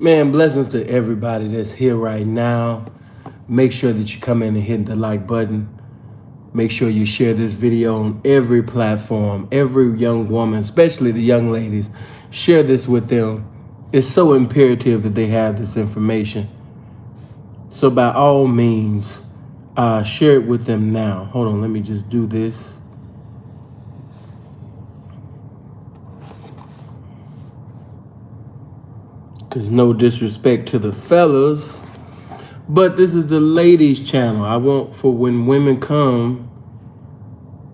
Man, blessings to everybody that's here right now. Make sure that you come in and hit the like button. Make sure you share this video on every platform. Every young woman, especially the young ladies, share this with them. It's so imperative that they have this information. So by all means, share it with them now. Hold on, let me just do this. Because no disrespect to the fellas, but this is the ladies channel. I want for when women come,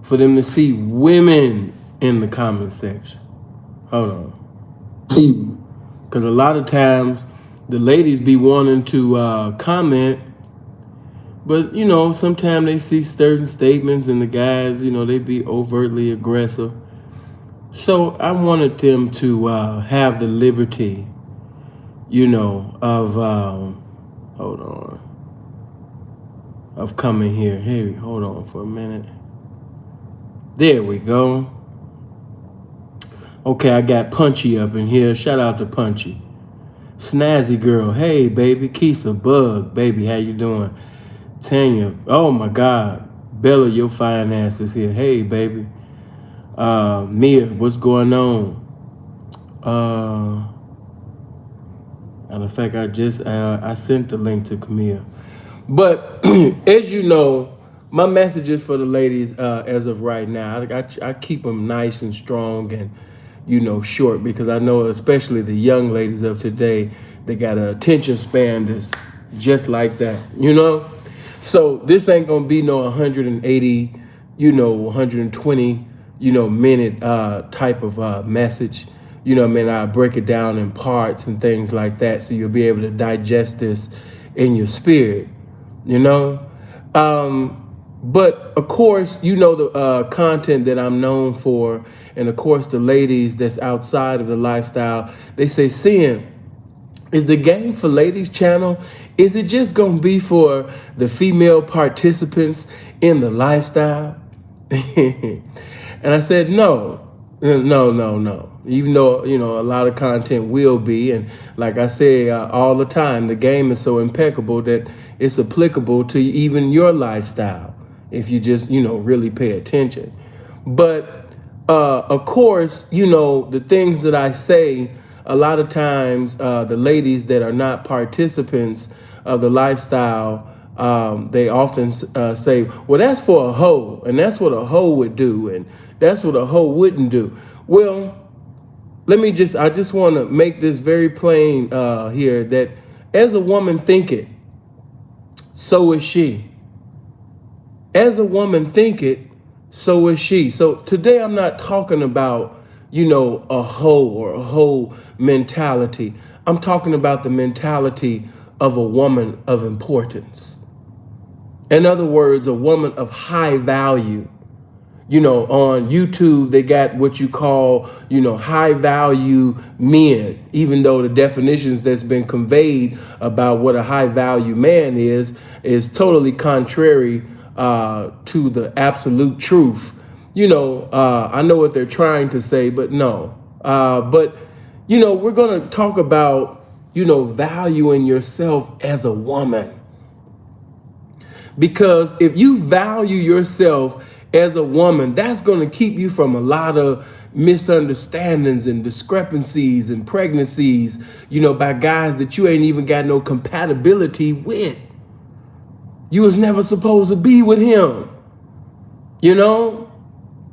for them to see women in the comment section. Hold on. See, because a lot of times the ladies be wanting to comment, but you know, sometimes they see certain statements and the guys, you know, they be overtly aggressive. So I wanted them to have the liberty, you know, of hold on, of coming here. Hey, hold on for a minute. There we go. Okay, I got Punchy up in here. Shout out to Punchy. Snazzy girl. Hey, baby. Keisha Bug. Baby, how you doing? Tanya. Oh, my God. Bella, your fine ass is here. Hey, baby. Mia, what's going on? Matter of fact, I sent the link to Camille. But as you know, my messages for the ladies as of right now, I keep them nice and strong and, you know, short, because I know especially the young ladies of today, they got an attention span that's just like that, you know? So this ain't gonna be no 180, you know, 120, you know, minute type of message. You know what I mean? I break it down in parts and things like that, so you'll be able to digest this in your spirit, you know? But of course, you know, the content that I'm known for, and of course the ladies that's outside of the lifestyle, they say, Sin, is the Game for Ladies channel, is it just gonna be for the female participants in the lifestyle? And I said, no. Even though, you know, a lot of content will be, and like I say all the time, the game is so impeccable that it's applicable to even your lifestyle if you just, you know, really pay attention. But of course, you know, the things that I say, a lot of times the ladies that are not participants of the lifestyle, they often say, well, that's for a hoe, and that's what a hoe would do, and that's what a hoe wouldn't do. Well, I just want to make this very plain here, that as a woman thinketh, so is she. As a woman thinketh, so is she. So today I'm not talking about, you know, a hoe or a hoe mentality. I'm talking about the mentality of a woman of importance. In other words, a woman of high value. You know, on YouTube, they got what you call, you know, high value men, even though the definitions that's been conveyed about what a high value man is totally contrary to the absolute truth. You know, I know what they're trying to say, but no. But, you know, we're going to talk about, you know, valuing yourself as a woman. Because if you value yourself as a woman, that's going to keep you from a lot of misunderstandings and discrepancies and pregnancies, you know, by guys that you ain't even got no compatibility with. You was never supposed to be with him. You know,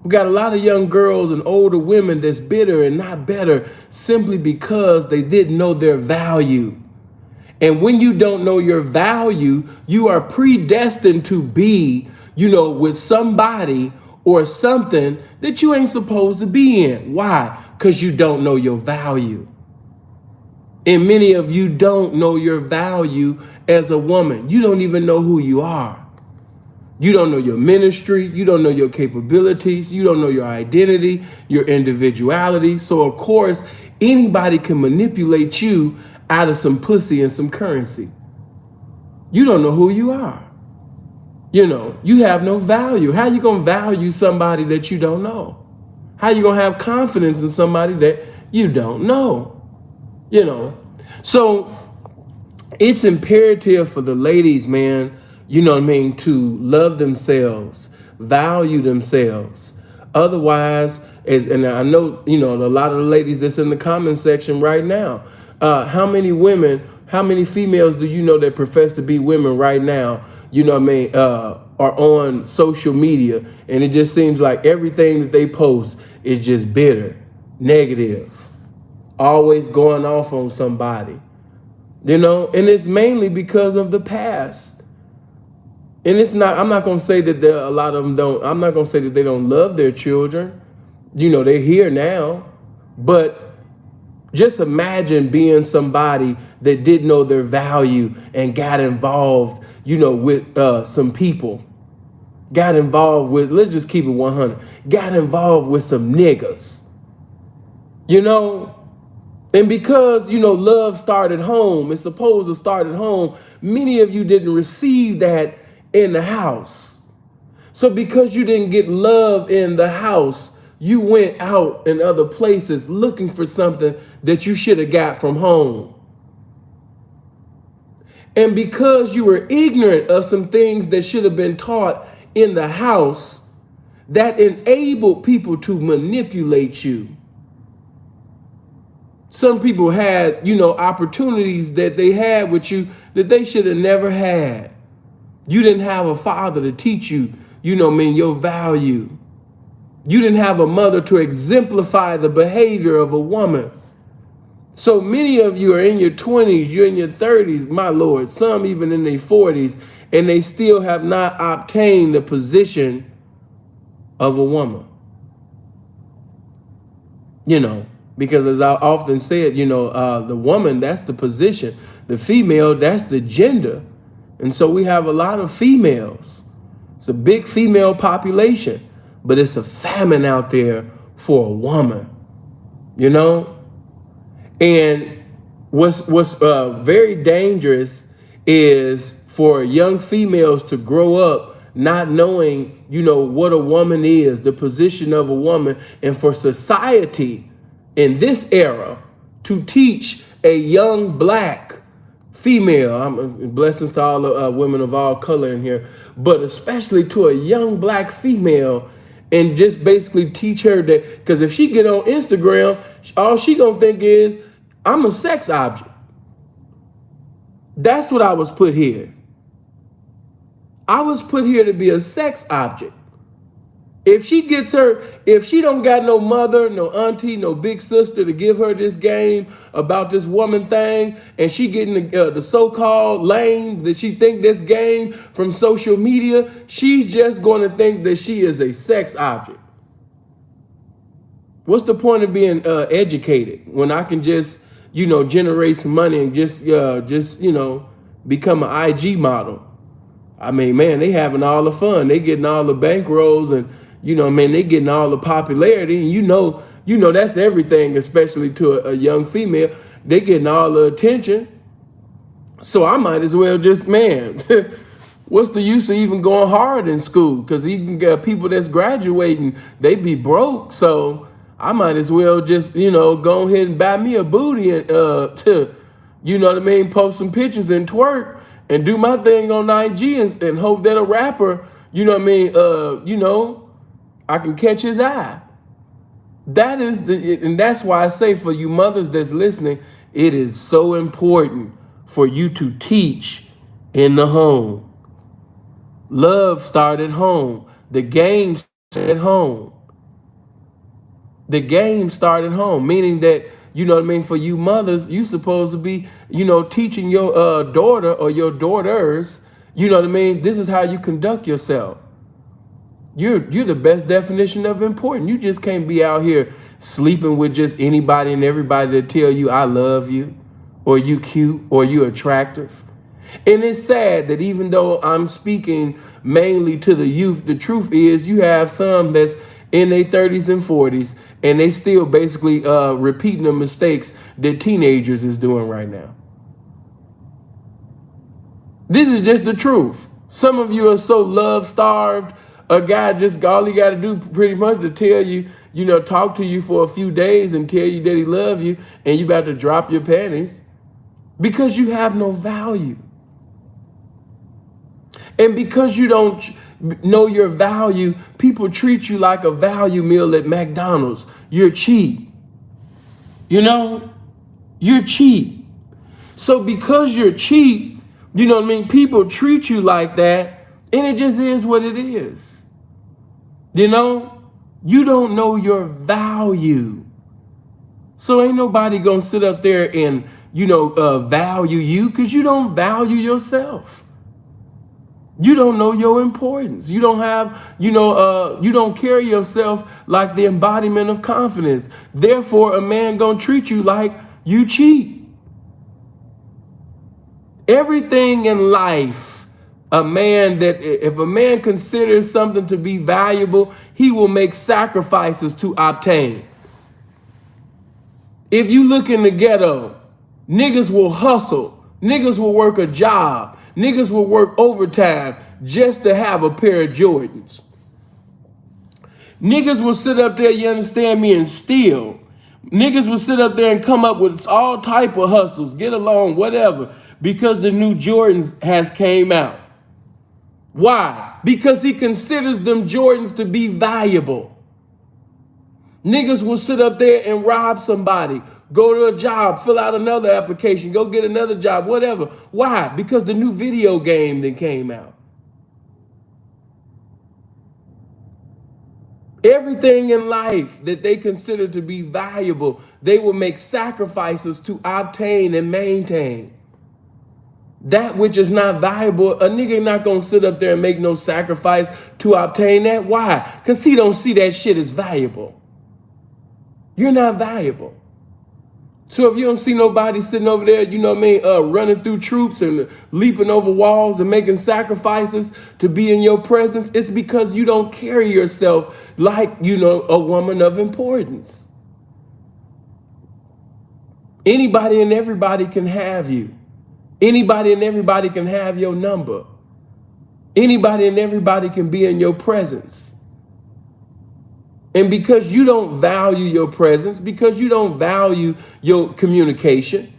we got a lot of young girls and older women that's bitter and not better simply because they didn't know their value. And when you don't know your value, you are predestined to be, you know, with somebody or something that you ain't supposed to be in. Why? Because you don't know your value. And many of you don't know your value as a woman. You don't even know who you are. You don't know your ministry. You don't know your capabilities. You don't know your identity, your individuality. So, of course, anybody can manipulate you out of some pussy and some currency. You don't know who you are. You know, you have no value. How you going to value somebody that you don't know? How you going to have confidence in somebody that you don't know? You know, So it's imperative for the ladies, man, to love themselves, value themselves. Otherwise, and I know, a lot of the ladies that's in the comment section right now, how many females do you know that profess to be women right now, are on social media, and it just seems like everything that they post is just bitter, negative, always going off on somebody. And it's mainly because of the past. And I'm not going to say that a lot of them don't, I'm not going to say that they don't love their children. They're here now. But just imagine being somebody that didn't know their value and got involved, with some people. Got involved with, let's just keep it 100, got involved with some niggas. And because, love started home, it's supposed to start at home, many of you didn't receive that in the house. So because you didn't get love in the house, you went out in other places looking for something that you should have got from home. And because you were ignorant of some things that should have been taught in the house, that enabled people to manipulate you. Some people had, opportunities that they had with you that they should have never had. You didn't have a father to teach you, your value. You didn't have a mother to exemplify the behavior of a woman. So many of you are in your 20s, you're in your 30s, my Lord, some even in their 40s, and they still have not obtained the position of a woman. Because as I often said, the woman, that's the position. The female, that's the gender. And so we have a lot of females. It's a big female population, but it's a famine out there for a woman, And what's very dangerous is for young females to grow up not knowing, what a woman is, the position of a woman, and for society in this era to teach a young black female, blessings to all the women of all color in here, but especially to a young black female, and just basically teach her that, because if she get on Instagram, all she gonna think is, I'm a sex object. That's what I was put here. I was put here to be a sex object. If she don't got no mother, no auntie, no big sister to give her this game about this woman thing, and she getting the so-called lame that she think this game from social media, she's just going to think that she is a sex object. What's the point of being educated when I can just, generate some money and just become an IG model? I mean, man, they having all the fun. They getting all the bankrolls and, they getting all the popularity. And that's everything, especially to a young female. They getting all the attention. So I might as well just, what's the use of even going hard in school? Because even people that's graduating, they be broke. So I might as well just, go ahead and buy me a booty and, post some pictures and twerk and do my thing on IG and hope that a rapper, I can catch his eye. And that's why I say, for you mothers that's listening, it is so important for you to teach in the home. Love started home. The game started home. The game started home, meaning that, for you mothers, you supposed to be, teaching your daughter or your daughters, this is how you conduct yourself. You're the best definition of important. You just can't be out here sleeping with just anybody and everybody to tell you I love you, or you cute, or you attractive. And it's sad that even though I'm speaking mainly to the youth, the truth is you have some that's in their 30s and 40s, and they still basically repeating the mistakes that teenagers is doing right now. This is just the truth. Some of you are so love-starved, a guy just, all he got to do pretty much to tell you, talk to you for a few days and tell you that he loves you, and you about to drop your panties. because you have no value. And because you don't know your value, people treat you like a value meal at McDonald's. You're cheap. You know, you're cheap. So because you're cheap, you know what I mean? People treat you like that, and it just is what it is. You know, you don't know your value. So ain't nobody gonna sit up there and, value you, because you don't value yourself. You don't know your importance. You don't have, you don't carry yourself like the embodiment of confidence. Therefore, a man gonna treat you like you cheap. Everything in life, if a man considers something to be valuable, he will make sacrifices to obtain. If you look in the ghetto, niggas will hustle. Niggas will work a job. Niggas will work overtime just to have a pair of Jordans. Niggas will sit up there, you understand me, and steal. Niggas will sit up there and come up with all type of hustles, get along, whatever, because the new Jordans has came out. Why? Because he considers them Jordans to be valuable. Niggas will sit up there and rob somebody, go to a job, fill out another application, go get another job, whatever. Why? Because the new video game that came out. Everything in life that they consider to be valuable, they will make sacrifices to obtain and maintain. That which is not valuable, a nigga not gonna sit up there and make no sacrifice to obtain that. Why? Because he don't see that shit as valuable. You're not valuable. So if you don't see nobody sitting over there, running through troops and leaping over walls and making sacrifices to be in your presence, it's because you don't carry yourself like, a woman of importance. Anybody and everybody can have you. Anybody and everybody can have your number. Anybody and everybody can be in your presence. And because you don't value your presence, because you don't value your communication,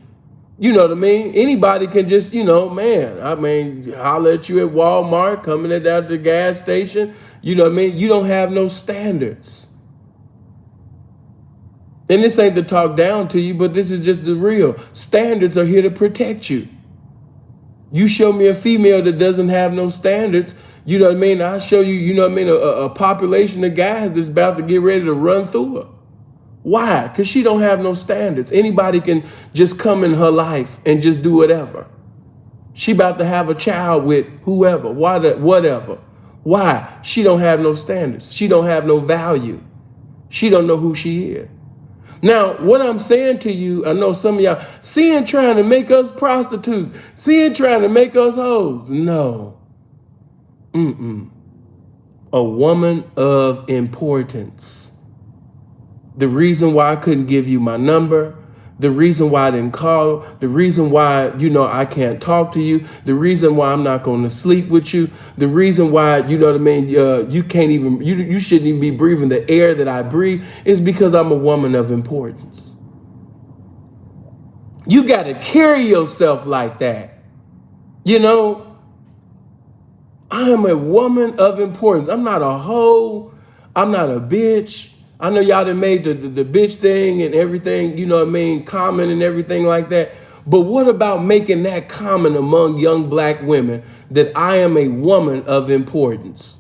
you know what I mean? Anybody can just, holler at you at Walmart, coming at the gas station. You know what I mean? You don't have no standards. And this ain't to talk down to you, but this is just the real. Standards are here to protect you. You show me a female that doesn't have no standards, you know what I mean? I'll show you, a population of guys that's about to get ready to run through her. Why? Because she don't have no standards. Anybody can just come in her life and just do whatever. She about to have a child with whoever, whatever. Why? She don't have no standards. She don't have no value. She don't know who she is. Now, what I'm saying to you, I know some of y'all, sin trying to make us prostitutes, sin trying to make us hoes. No. A woman of importance. The reason why I couldn't give you my number, the reason why I didn't call, the reason why, I can't talk to you, the reason why I'm not going to sleep with you, the reason why, you can't even, you shouldn't even be breathing the air that I breathe is because I'm a woman of importance. You got to carry yourself like that. I am a woman of importance. I'm not a hoe. I'm not a bitch. I know y'all done made the bitch thing and everything, common and everything like that. But what about making that common among young black women that I am a woman of importance?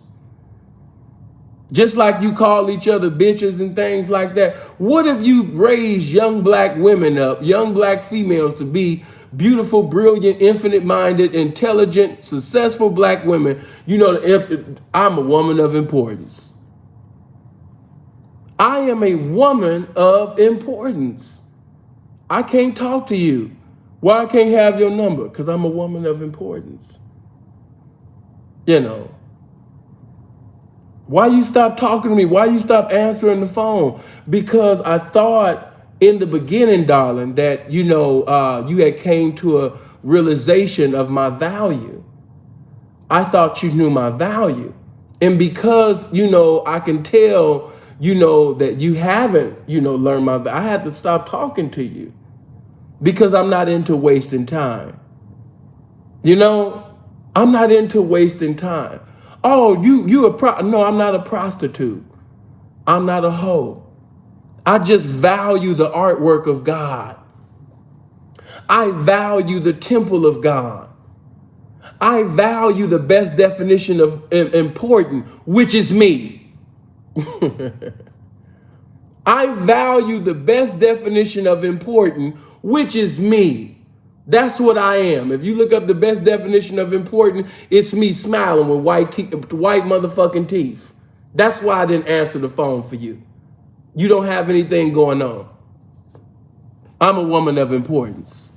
Just like you call each other bitches and things like that. What if you raise young black women up, young black females to be beautiful, brilliant, infinite-minded, intelligent, successful black women? I'm a woman of importance. I am a woman of importance. I can't talk to you. Why I can't have your number? Because I'm a woman of importance. Why you stop talking to me? Why you stop answering the phone? Because I thought in the beginning, darling, that, you had came to a realization of my value. I thought you knew my value. And because, I can tell, that you haven't, learned my value, I had to stop talking to you. because I'm not into wasting time. You know, I'm not into wasting time. Oh, no, I'm not a prostitute. I'm not a hoe. I just value the artwork of God. I value the temple of God. I value the best definition of important, which is me. I value the best definition of important, which is me. That's what I am. If you look up the best definition of important, it's me smiling with white motherfucking teeth. That's why I didn't answer the phone for you. You don't have anything going on. I'm a woman of importance.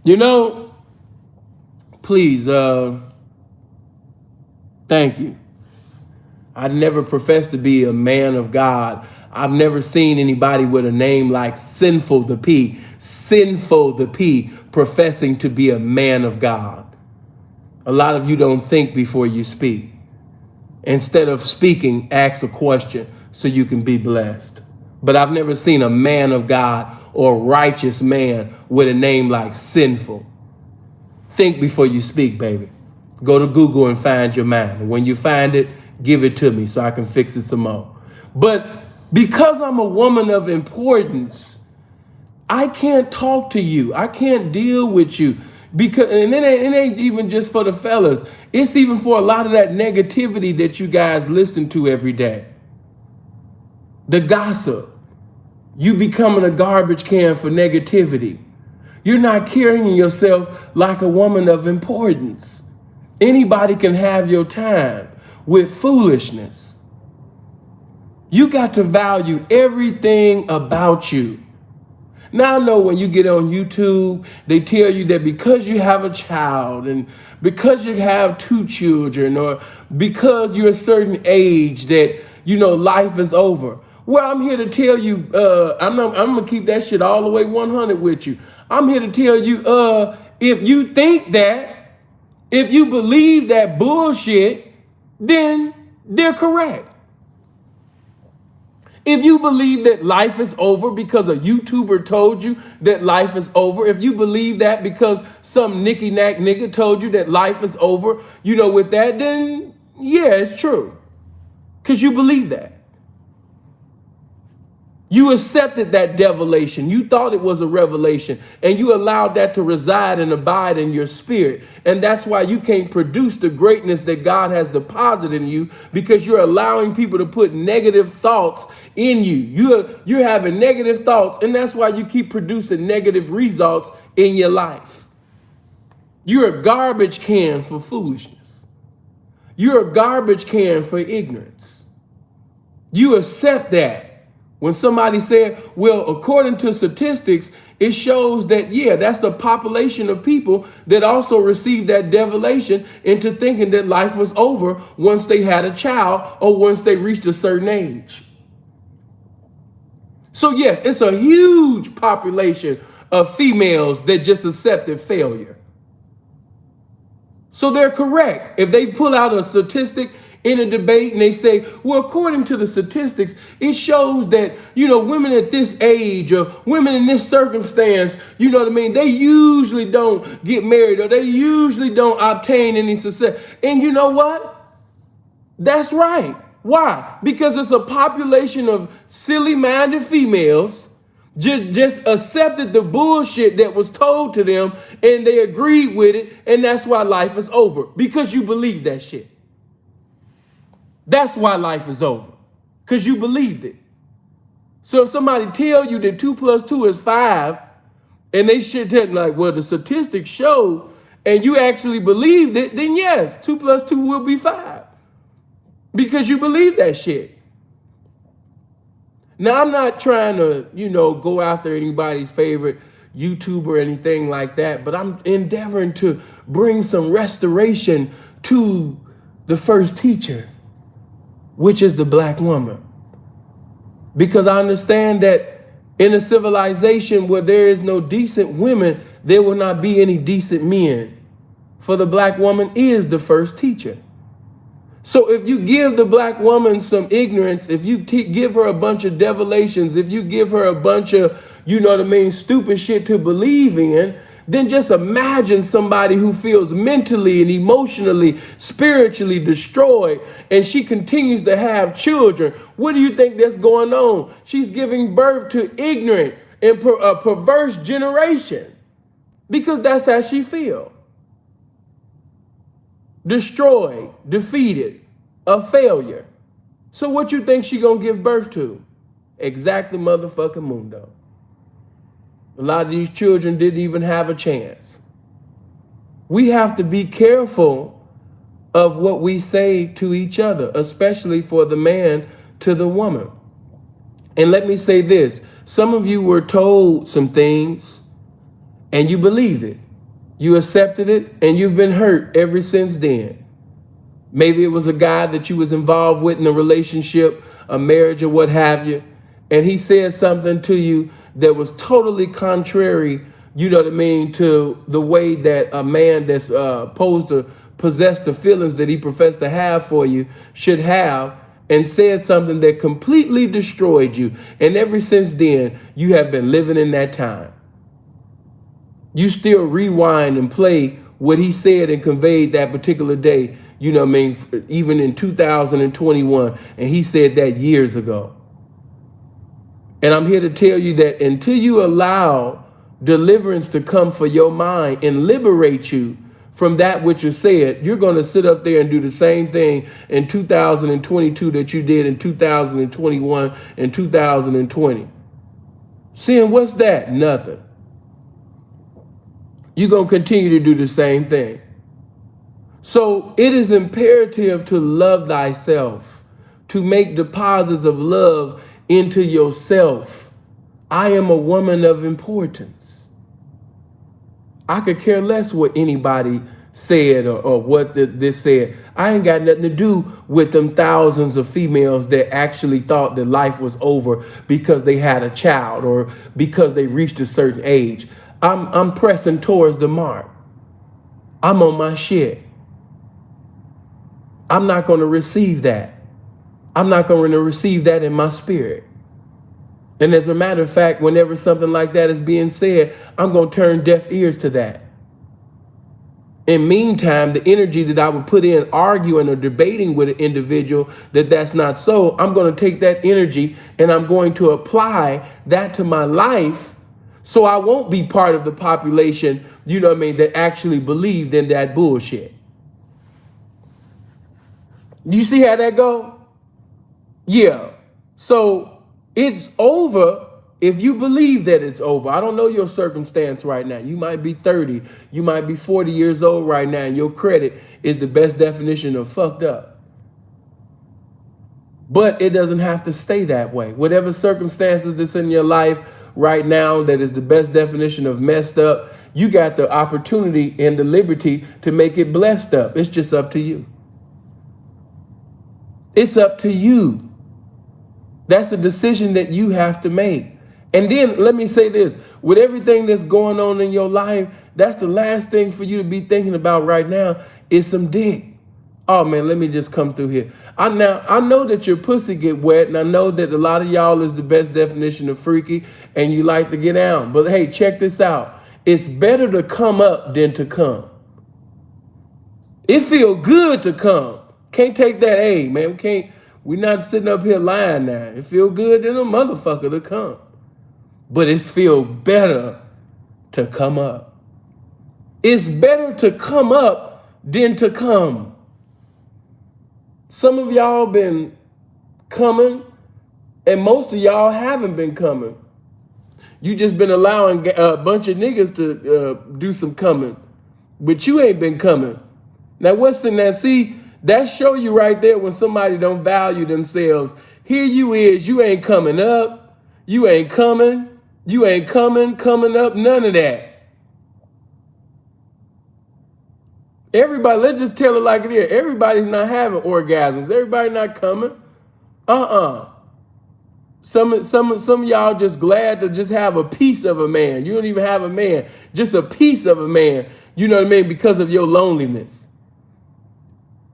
You know, please, thank you. I never professed to be a man of God. I've never seen anybody with a name like Sinful the P, professing to be a man of God. A lot of you don't think before you speak. Instead of speaking, ask a question so you can be blessed. But I've never seen a man of God or righteous man with a name like Sinful. Think before you speak, baby. Go to Google and find your man. And when you find it, give it to me so I can fix it some more. But because I'm a woman of importance, I can't talk to you. I can't deal with you. Because, and it ain't even just for the fellas. It's even for a lot of that negativity that you guys listen to every day. The gossip. You becoming a garbage can for negativity. You're not carrying yourself like a woman of importance. Anybody can have your time with foolishness. You got to value everything about you. Now I know when you get on YouTube, they tell you that because you have a child and because you have 2 children or because you're a certain age that, you know, life is over. Well, I'm here to tell you, I'm going to keep that shit all the way 100 with you. I'm here to tell you, if you think that, if you believe that bullshit, then they're correct. If you believe that life is over because a YouTuber told you that life is over, if you believe that because some nicky-knack nigga told you that life is over, you know, with that, then yeah, it's true. Because you believe that. You accepted that devilation. You thought it was a revelation, and you allowed that to reside and abide in your spirit. And that's why you can't produce the greatness that God has deposited in you, because you're allowing people to put negative thoughts in you. You're having negative thoughts, and that's why you keep producing negative results in your life. You're a garbage can for foolishness. You're a garbage can for ignorance. You accept that. When somebody said, well, according to statistics, it shows that, yeah, that's the population of people that also received that devilation into thinking that life was over once they had a child or once they reached a certain age. So yes, it's a huge population of females that just accepted failure. So they're correct. If they pull out a statistic in a debate and they say, well, according to the statistics, it shows that, you know, women at this age or women in this circumstance, you know what I mean, they usually don't get married or they usually don't obtain any success. And you know what? That's right. Why? Because it's a population of silly-minded females just accepted the bullshit that was told to them and they agreed with it, and that's why life is over. Because you believe that shit. That's why life is over, because you believed it. So if somebody tell you that 2 + 2 is 5, and they shit that like, well, the statistics show, and you actually believed it, then yes, 2 + 2 will be 5, because you believe that shit. Now, I'm not trying to, you know, go after anybody's favorite YouTuber or anything like that, but I'm endeavoring to bring some restoration to the first teacher, which is the black woman. Because I understand that in a civilization where there is no decent women, there will not be any decent men. For the black woman is the first teacher. So if you give the black woman some ignorance, if you give her a bunch of develations, if you give her a bunch of, you know what I mean, stupid shit to believe in, then just imagine somebody who feels mentally and emotionally, spiritually destroyed, and she continues to have children. What do you think that's going on? She's giving birth to ignorant and a perverse generation, because that's how she feels. Destroyed, defeated, a failure. So what you think she gonna give birth to? Exactly motherfucking mundo. A lot of these children didn't even have a chance. We have to be careful of what we say to each other, especially for the man to the woman. And let me say this, some of you were told some things and you believed it. You accepted it and you've been hurt ever since then. Maybe it was a guy that you was involved with in a relationship, a marriage or what have you, and he said something to you that was totally contrary, you know what I mean, to the way that a man that's supposed to possess the feelings that he professed to have for you should have, and said something that completely destroyed you. And ever since then, you have been living in that time. You still rewind and play what he said and conveyed that particular day, you know what I mean, even in 2021, and he said that years ago. And I'm here to tell you that until you allow deliverance to come for your mind and liberate you from that which is said, you're going to sit up there and do the same thing in 2022 that you did in 2021 and 2020. Seeing what's that? Nothing. You're going to continue to do the same thing. So it is imperative to love thyself, to make deposits of love into yourself. I am a woman of importance. I could care less what anybody said or what this said. I ain't got nothing to do with them thousands of females that actually thought that life was over because they had a child or because they reached a certain age. I'm pressing towards the mark. I'm on my shit. I'm not going to receive that. I'm not going to receive that in my spirit. And as a matter of fact, whenever something like that is being said, I'm going to turn deaf ears to that. In meantime, the energy that I would put in arguing or debating with an individual that's not so, I'm going to take that energy and I'm going to apply that to my life, so I won't be part of the population, you know what I mean, that actually believed in that bullshit. You see how that go? Yeah. So it's over if you believe that it's over. I don't know your circumstance right now. You might be 30. You might be 40 years old right now, and your credit is the best definition of fucked up. But it doesn't have to stay that way. Whatever circumstances that's in your life right now that is the best definition of messed up, you got the opportunity and the liberty to make it blessed up. It's just up to you. It's up to you. That's a decision that you have to make. And then let me say this, with everything that's going on in your life, that's the last thing for you to be thinking about right now is some dick. Oh man, let me just come through here. I know that your pussy get wet, and I know that a lot of y'all is the best definition of freaky and you like to get down. But hey, check this out. It's better to come up than to come. It feel good to come. Can't take that, hey man, we're not sitting up here lying now. It feel good than a motherfucker to come. But it's feel better to come up. It's better to come up than to come. Some of y'all been coming, and most of y'all haven't been coming. You just been allowing a bunch of niggas to do some coming, but you ain't been coming. Now what's in that? See, that show you right there when somebody don't value themselves. Here you is, you ain't coming up, you ain't coming up, none of that. Everybody, let's just tell it like it is. Everybody's not having orgasms. Everybody not coming. Some of y'all just glad to just have a piece of a man. You don't even have a man, just a piece of a man. You know what I mean? Because of your loneliness.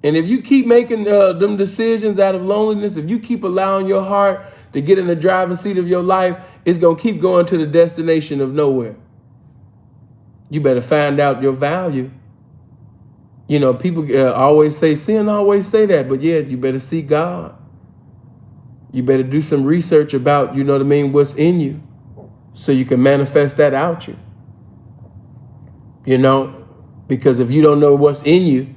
And if you keep making them decisions out of loneliness, if you keep allowing your heart to get in the driver's seat of your life, it's going to keep going to the destination of nowhere. You better find out your value. You know, people always say, sin always say that, but yeah, you better seek God. You better do some research about, you know what I mean, what's in you, so you can manifest that out you. You know, because if you don't know what's in you,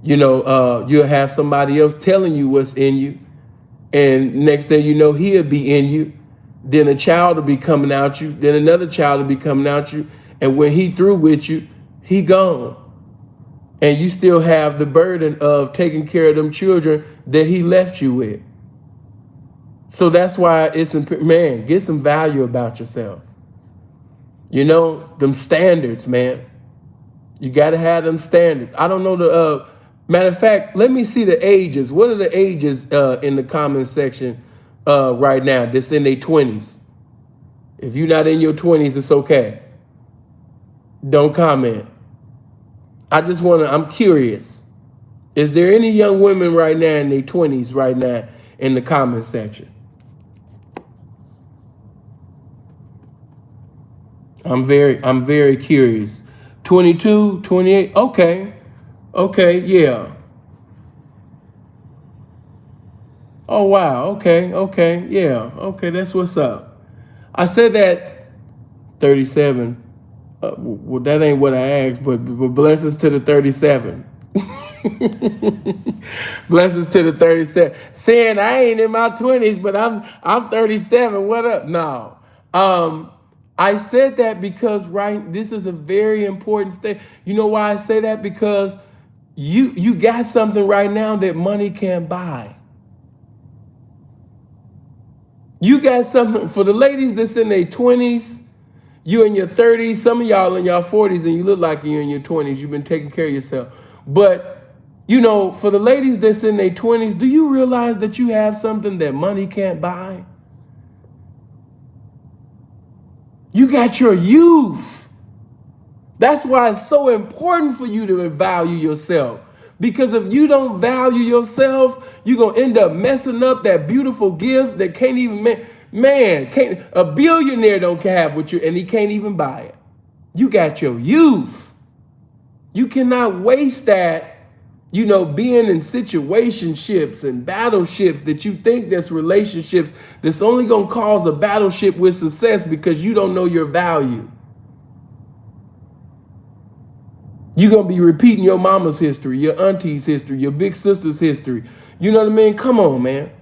you know, you'll have somebody else telling you what's in you. And next thing you know, he'll be in you. Then a child will be coming out you. Then another child will be coming out you. And when he through with you, he gone. And you still have the burden of taking care of them children that he left you with. So that's why it's, man, get some value about yourself. You know, them standards, man. You got to have them standards. I don't know the, matter of fact, let me see the ages. What are the ages in the comment section right now that's in their 20s? If you're not in your 20s, it's okay. Don't comment. I just want to, I'm curious. Is there any young women right now in their 20s right now in the comment section? I'm very curious. 22, 28, okay, yeah. Oh, wow, okay, yeah, okay, that's what's up. I said that 37, well, that ain't what I asked, but blessings to the 37. Blessings to the 37. Saying I ain't in my 20s, but I'm 37, what up? No. I said that because, right, this is a very important state. You know why I say that? Because you got something right now that money can't buy. You got something for the ladies that's in their 20s, you in your 30s, some of y'all in your 40s, and you look like you're in your 20s. You've been taking care of yourself. But, you know, for the ladies that's in their 20s, do you realize that you have something that money can't buy? You got your youth. That's why it's so important for you to value yourself. Because if you don't value yourself, you're going to end up messing up that beautiful gift that can't even, can't, a billionaire don't have what you, and he can't even buy it. You got your youth. You cannot waste that, you know, being in situationships and battleships that you think that's relationships that's only going to cause a battleship with success because you don't know your value. You're going to be repeating your mama's history, your auntie's history, your big sister's history. You know what I mean? Come on, man.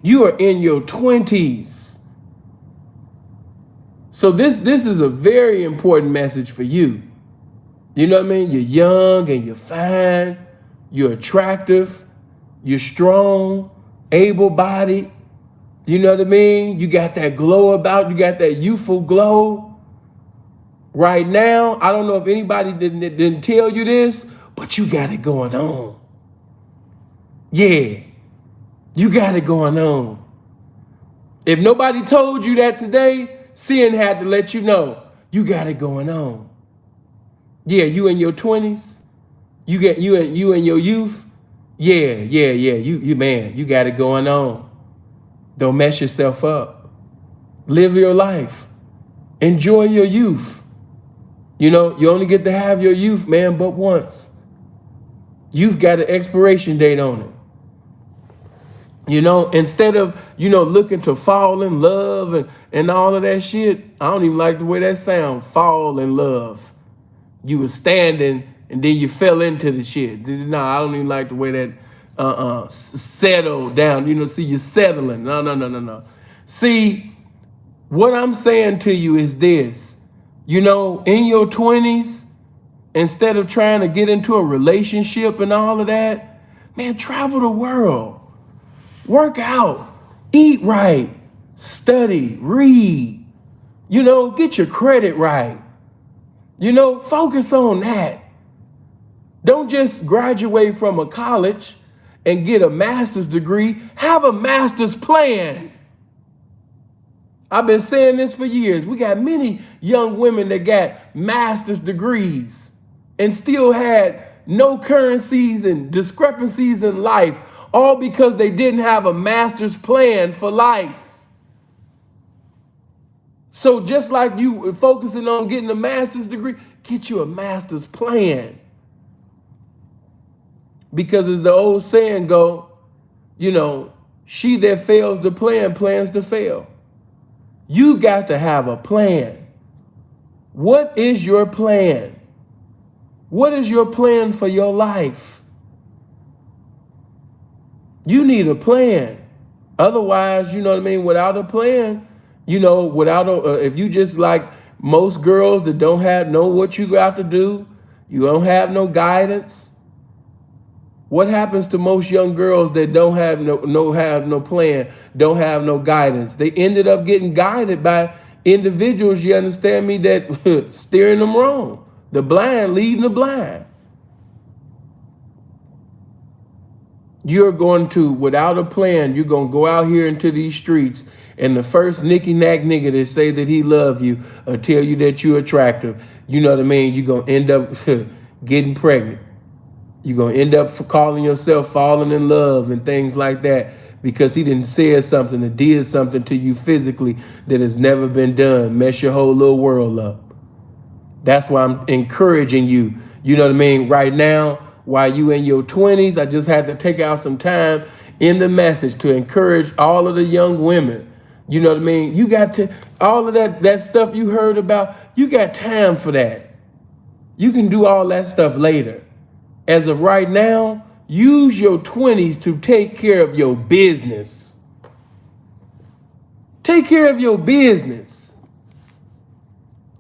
You are in your 20s. So this is a very important message for you. You know what I mean? You're young and you're fine. You're attractive. You're strong, able-bodied. You know what I mean? You got that glow about you. Got that youthful glow. Right now, I don't know if anybody didn't tell you this, but you got it going on. Yeah, you got it going on. If nobody told you that today, Sin had to let you know you got it going on. Yeah, you in your 20s, you in your youth. Yeah. You man, you got it going on. Don't mess yourself up. Live your life. Enjoy your youth. You know, you only get to have your youth, man, but once. You've got an expiration date on it. You know, instead of, you know, looking to fall in love and all of that shit, I don't even like the way that sounds, fall in love. You were standing and then you fell into the shit. No, I don't even like the way that settle down. You know, see, you're settling. No. See, what I'm saying to you is this. You know, in your 20s, instead of trying to get into a relationship and all of that, man, travel the world. Work out. Eat right. Study. Read. You know, get your credit right. You know, focus on that. Don't just graduate from a college and get a master's degree. Have a master's plan. I've been saying this for years. We got many young women that got master's degrees and still had no currencies and discrepancies in life, all because they didn't have a master's plan for life. So just like you focusing on getting a master's degree, get you a master's plan. Because as the old saying go, she that fails to plan plans to fail. You got to have a plan. What is your plan? What is your plan for your life? You need a plan. Otherwise, without a plan, if you just like most girls that don't know what you got to do, you don't have no guidance. What happens to most young girls that don't have no plan, don't have no guidance? They ended up getting guided by individuals, you understand me, that steering them wrong. The blind leading the blind. You're going to, without a plan, you're going to go out here into these streets, and the first nicky-nack nigga that say that he love you or tell you that you're attractive, you know what I mean, you're going to end up getting pregnant. You're going to end up calling yourself falling in love and things like that because he didn't say something or did something to you physically that has never been done, mess your whole little world up. That's why I'm encouraging you, you know what I mean, right now, while you in your 20s, I just had to take out some time in the message to encourage all of the young women. You know what I mean? You got to, all of that stuff you heard about, you got time for that. You can do all that stuff later. As of right now, use your 20s to take care of your business. Take care of your business.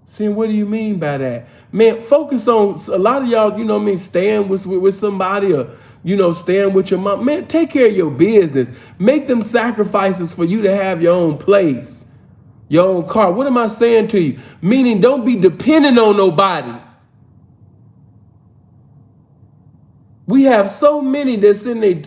See, what do you mean by that? Man, focus on, a lot of y'all, staying with somebody or, staying with your mom. Man, take care of your business. Make them sacrifices for you to have your own place, your own car. What am I saying to you? Meaning don't be dependent on nobody. We have so many that's in their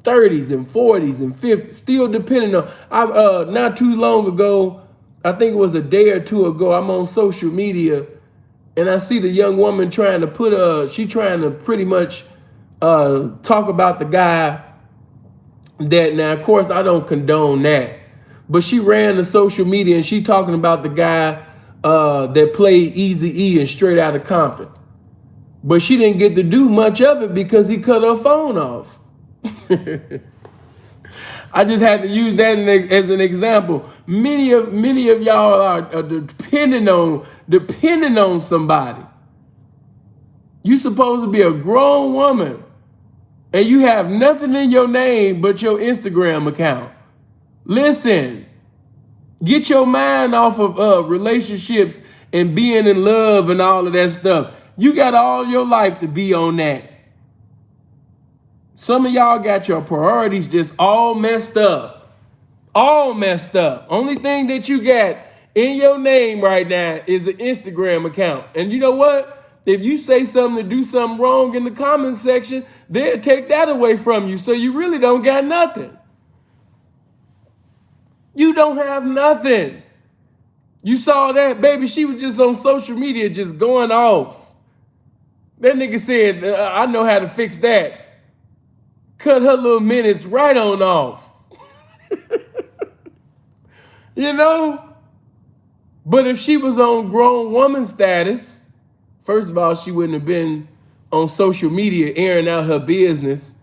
30s and 40s and 50s still depending on. Not too long ago, I think it was a day or two ago, I'm on social media and I see the young woman trying to pretty much talk about the guy that, now of course I don't condone that, but she ran to social media and she talking about the guy that played Eazy-E and Straight Outta Compton. But she didn't get to do much of it because he cut her phone off. I just had to use that as an example. Many of y'all are depending on somebody. You supposed to be a grown woman and you have nothing in your name but your Instagram account. Listen, get your mind off of relationships and being in love and all of that stuff. You got all your life to be on that. Some of y'all got your priorities just all messed up. All messed up. Only thing that you got in your name right now is an Instagram account. And you know what? If you say something to do something wrong in the comment section, they'll take that away from you. So you really don't got nothing. You don't have nothing. You saw that, baby, she was just on social media just going off. That nigga said, I know how to fix that. Cut her little minutes right on off. But if she was on grown woman status, first of all, she wouldn't have been on social media airing out her business.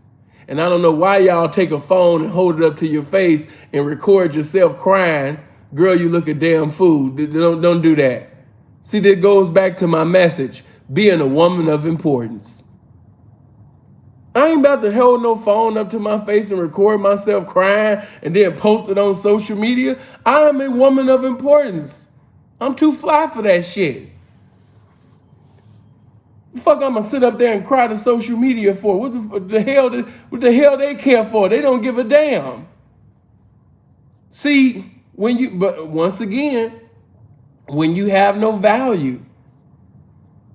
And I don't know why y'all take a phone and hold it up to your face and record yourself crying. Girl, you look a damn fool. Don't do that. See, that goes back to my message. Being a woman of importance. I ain't about to hold no phone up to my face and record myself crying and then post it on social media. I am a woman of importance. I'm too fly for that shit. The fuck I'm gonna sit up there and cry to social media for? What the hell they care for? They don't give a damn. See, but once again, when you have no value,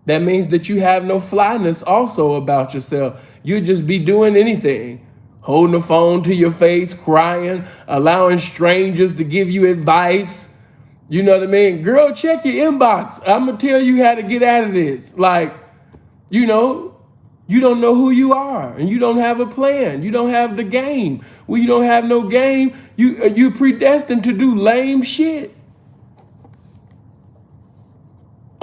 that means that you have no flyness also about yourself. You just be doing anything. Holding the phone to your face, crying, allowing strangers to give you advice. You know what I mean? Girl, check your inbox. I'm going to tell you how to get out of this. You don't know who you are and you don't have a plan. You don't have the game. When you don't have no game, you're predestined to do lame shit.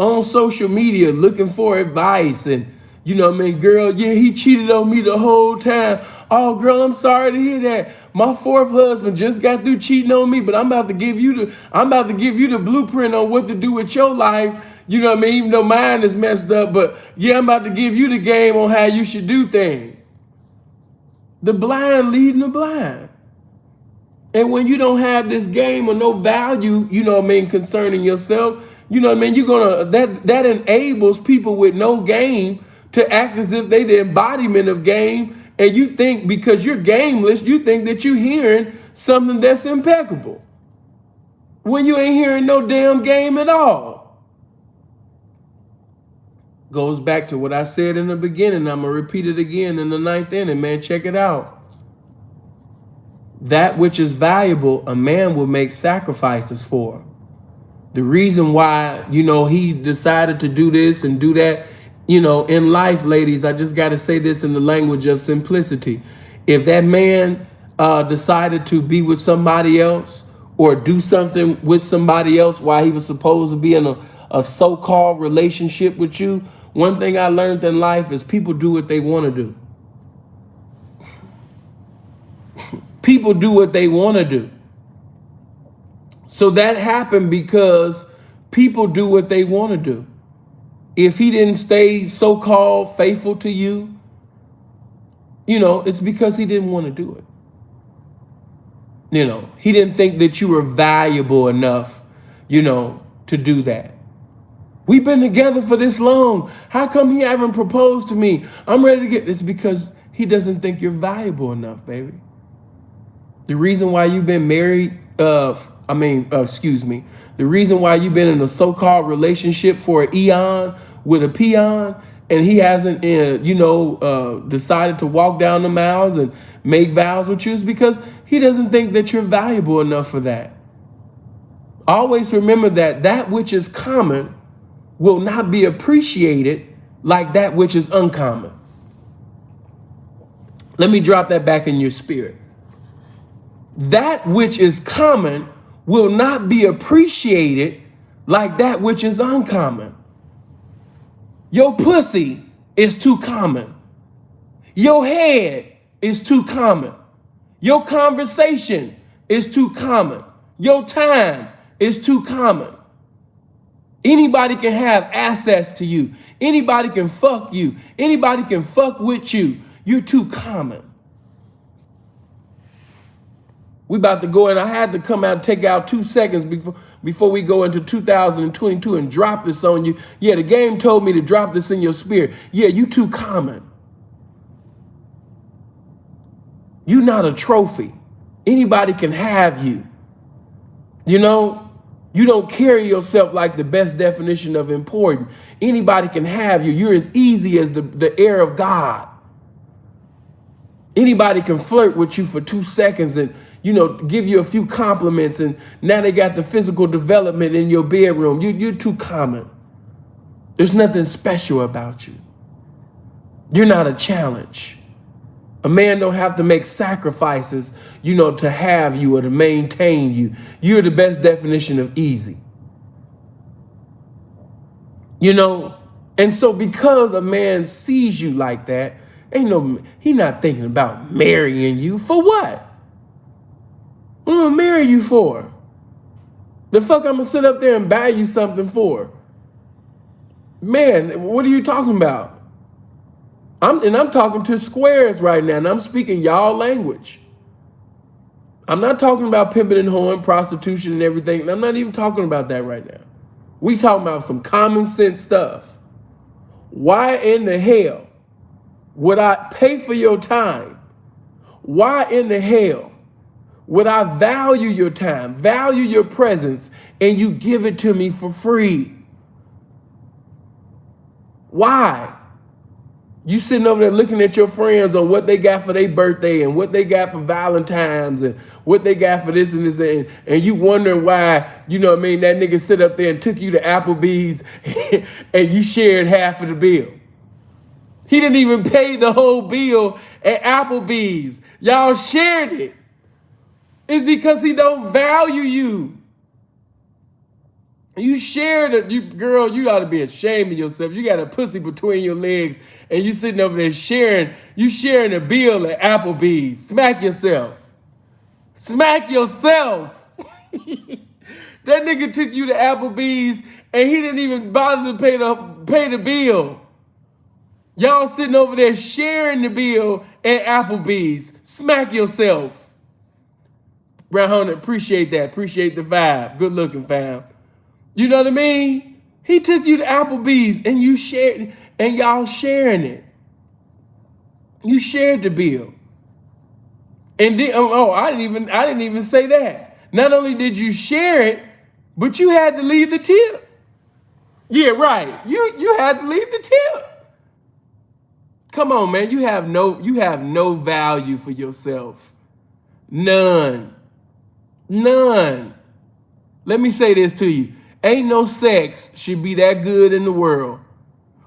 on social media looking for advice and, you know what I mean, girl, yeah, he cheated on me the whole time. Oh, girl, I'm sorry to hear that. My fourth husband just got through cheating on me, but I'm about to give you the blueprint on what to do with your life. You know what I mean? Even though mine is messed up, but yeah, I'm about to give you the game on how you should do things. The blind leading the blind. And when you don't have this game or no value, you know what I mean, concerning yourself, you know what I mean, that enables people with no game to act as if they the embodiment of game. And you think because you're gameless, you think that you're hearing something that's impeccable. When you ain't hearing no damn game at all. Goes back to what I said in the beginning. I'm going to repeat it again in the 9th inning, man. Check it out. That which is valuable, a man will make sacrifices for. The reason why, you know, he decided to do this and do that, you know, in life, ladies, I just got to say this in the language of simplicity. If that man decided to be with somebody else or do something with somebody else while he was supposed to be in a so-called relationship with you, one thing I learned in life is people do what they want to do. People do what they want to do. So that happened because people do what they want to do. If he didn't stay so-called faithful to you, you know, it's because he didn't want to do it. You know, he didn't think that you were valuable enough, you know, to do that. We've been together for this long. How come he haven't proposed to me? I'm ready to get this because he doesn't think you're valuable enough, baby. The reason why you've been married, the reason why you've been in a so-called relationship for an eon with a peon and he hasn't, decided to walk down the miles and make vows with you is because he doesn't think that you're valuable enough for that. Always remember that which is common will not be appreciated like that which is uncommon. Let me drop that back in your spirit. That which is common will not be appreciated like that which is uncommon. Your pussy is too common. Your head is too common. Your conversation is too common. Your time is too common. Anybody can have access to you. Anybody can fuck you. Anybody can fuck with you. You're too common. We about to go in. I had to come out and take out 2 seconds before we go into 2022 and drop this on you. Yeah, the game told me to drop this in your spirit. Yeah, you too common. You're not a trophy. Anybody can have you. You know, you don't carry yourself like the best definition of important. Anybody can have you. You're as easy as the air of God. Anybody can flirt with you for 2 seconds and, you know, give you a few compliments, and now they got the physical development in your bedroom. You're too common. There's nothing special about you. You're not a challenge. A man don't have to make sacrifices, you know, to have you or to maintain you. You're the best definition of easy. You know, and so because a man sees you like that, he not thinking about marrying you. For what? What am I gonna marry you for? The fuck I'm gonna sit up there and buy you something for? Man, what are you talking about? I'm talking to squares right now, and I'm speaking y'all language. I'm not talking about pimping and whoring, prostitution and everything. I'm not even talking about that right now. We talking about some common sense stuff. Why in the hell would I pay for your time? Why in the hell would I value your time, value your presence, and you give it to me for free? Why? You sitting over there looking at your friends on what they got for their birthday and what they got for Valentine's and what they got for this and this, and you wondering why, you know what I mean, that nigga sit up there and took you to Applebee's and you shared half of the bill. He didn't even pay the whole bill at Applebee's. Y'all shared it. It's because he don't value you. You shared it, girl, you ought to be ashamed of yourself. You got a pussy between your legs and you sitting over there sharing a bill at Applebee's. Smack yourself. Smack yourself. That nigga took you to Applebee's and he didn't even bother to pay the bill. Y'all sitting over there sharing the bill at Applebee's. Smack yourself. Brown, appreciate that. Appreciate the vibe. Good looking, fam. You know what I mean? He took you to Applebee's and you shared, and y'all sharing it. You shared the bill. And then, I didn't even say that. Not only did you share it, but you had to leave the tip. Yeah, right. You had to leave the tip. Come on, man. You have no value for yourself. None. Let me say this to you. Ain't no sex should be that good in the world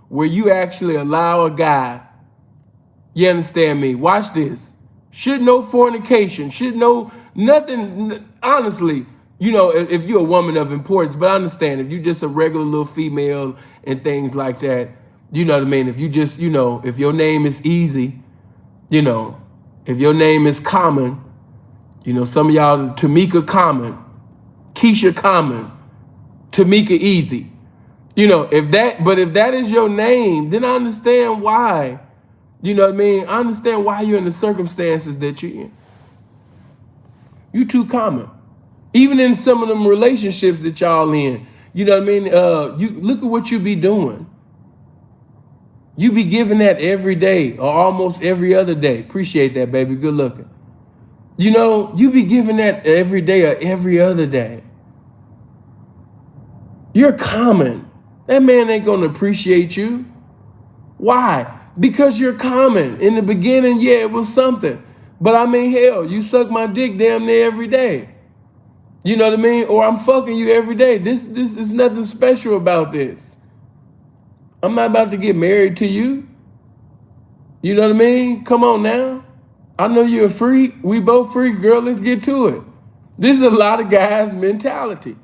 where you actually allow a guy, you understand me? Watch this. Should no fornication, should no nothing, honestly, if you're a woman of importance, but I understand if you're just a regular little female and things like that, you know what I mean? If you just, if your name is easy, if your name is Common, some of y'all, Tamika Common, Keisha Common, Tamika Easy. If that is your name, then I understand why. You know what I mean? I understand why you're in the circumstances that you're in. You too common. Even in some of them relationships that y'all in, you know what I mean? You look at what you be doing. You be giving that every day or almost every other day. Appreciate that, baby. Good looking. You be giving that every day or every other day. You're common. That man ain't gonna appreciate you. Why? Because you're common. In the beginning, yeah, it was something. But I mean, hell, you suck my dick damn near every day. You know what I mean? Or I'm fucking you every day. This is nothing special about this. I'm not about to get married to you. You know what I mean? Come on now. I know you're a freak. We both freaks, girl. Let's get to it. This is a lot of guys' mentality.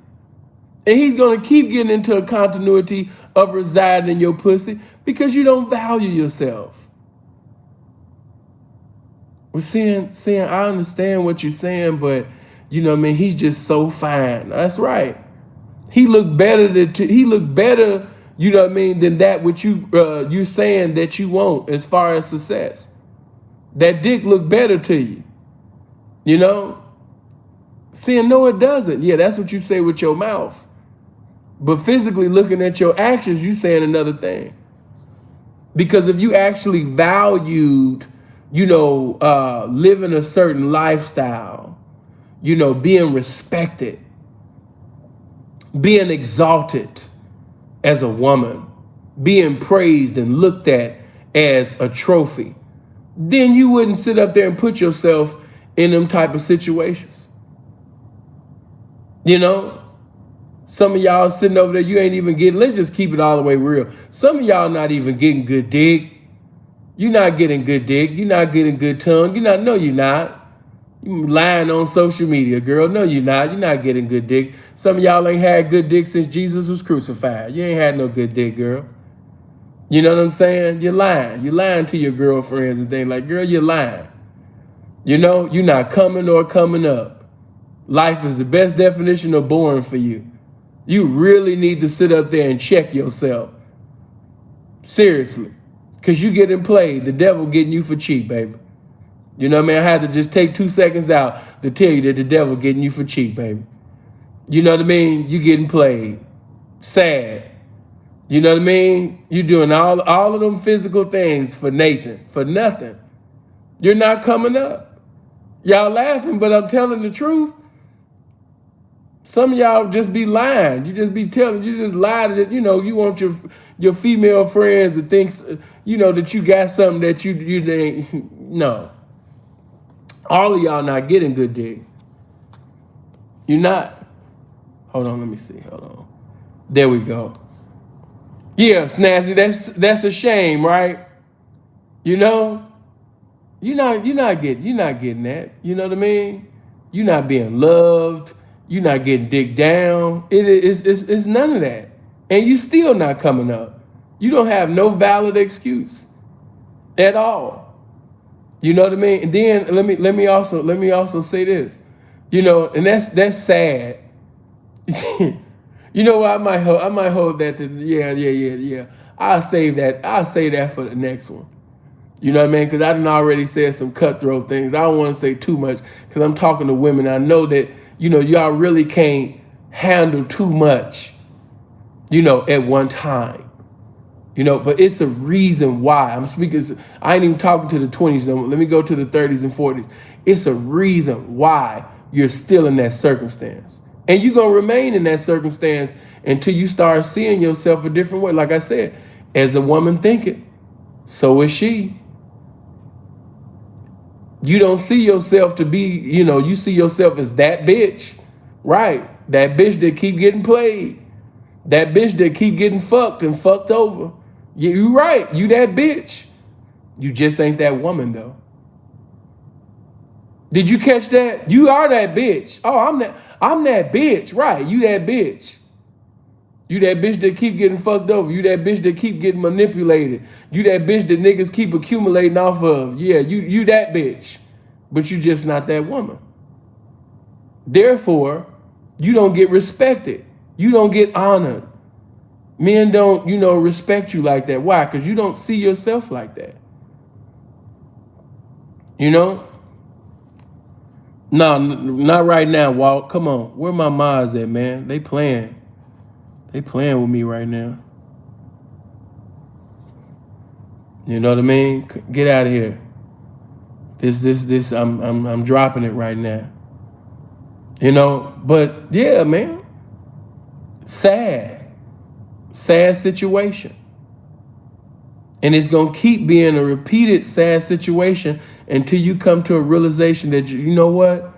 And he's going to keep getting into a continuity of residing in your pussy because you don't value yourself. We're seeing, I understand what you're saying, but you know what I mean? He's just so fine. That's right. He looked better, you know what I mean, than that which you're saying that you want as far as success. That dick looked better to you. Saying no, it doesn't. Yeah, that's what you say with your mouth. But physically looking at your actions, you saying another thing. Because if you actually valued, living a certain lifestyle, being respected, being exalted as a woman, being praised and looked at as a trophy, then you wouldn't sit up there and put yourself in them type of situations. Some of y'all sitting over there, you ain't even getting, let's just keep it all the way real. Some of y'all not even getting good dick. You're not getting good dick. You're not getting good tongue. No, you're not. You lying on social media, girl. No, you're not. You're not getting good dick. Some of y'all ain't had good dick since Jesus was crucified. You ain't had no good dick, girl. You know what I'm saying? You're lying. You're lying to your girlfriends and things like, girl, you're lying. You're not coming or coming up. Life is the best definition of boring for you. You really need to sit up there and check yourself. Seriously. Because you getting played. The devil getting you for cheap, baby. You know what I mean? I had to just take 2 seconds out to tell you that the devil getting you for cheap, baby. You know what I mean? You getting played. Sad. You know what I mean? You doing all of them physical things for Nathan, for nothing. You're not coming up. Y'all laughing, but I'm telling the truth. Some of y'all just be lying. You just be telling, you just lie that, you want your female friends to think, that you got something that you ain't. No. All of y'all not getting good dick. You're not. Hold on, let me see. Hold on. There we go. Yeah, Snazzy, that's a shame, right? You're not getting that. You know what I mean? You're not being loved. You're not getting dick down. It's none of that. And you still not coming up. You don't have no valid excuse at all. You know what I mean? And then let me also say this. You know, and that's sad. You know what? I might hold that to yeah. I'll save that for the next one. You know what I mean? Because I done already said some cutthroat things. I don't want to say too much because I'm talking to women. I know that, you know, y'all really can't handle too much, you know, at one time. You know, but it's a reason why. I'm speaking, I ain't even talking to the 20s no more. Let me go to the 30s and 40s. It's a reason why you're still in that circumstance. And you're going to remain in that circumstance until you start seeing yourself a different way. Like I said, as a woman thinking, so is she. You don't see yourself to be, you know, you see yourself as that bitch, right? That bitch that keep getting played. That bitch that keep getting fucked and fucked over. Yeah, you right, you that bitch. You just ain't that woman though. Did you catch that? You are that bitch. Oh, I'm that bitch, right? You that bitch. You that bitch that keep getting fucked over. You that bitch that keep getting manipulated. You that bitch that niggas keep accumulating off of. Yeah, you that bitch. But you just not that woman. Therefore, you don't get respected. You don't get honored. Men don't, you know, respect you like that. Why? Because you don't see yourself like that. You know? No, not right now, Walt. Come on. Where my mods at, man? They playing. They playing with me right now. You know what I mean? Get out of here. This. I'm dropping it right now. You know, but yeah, man. Sad situation. And it's gonna keep being a repeated sad situation until you come to a realization that you know what?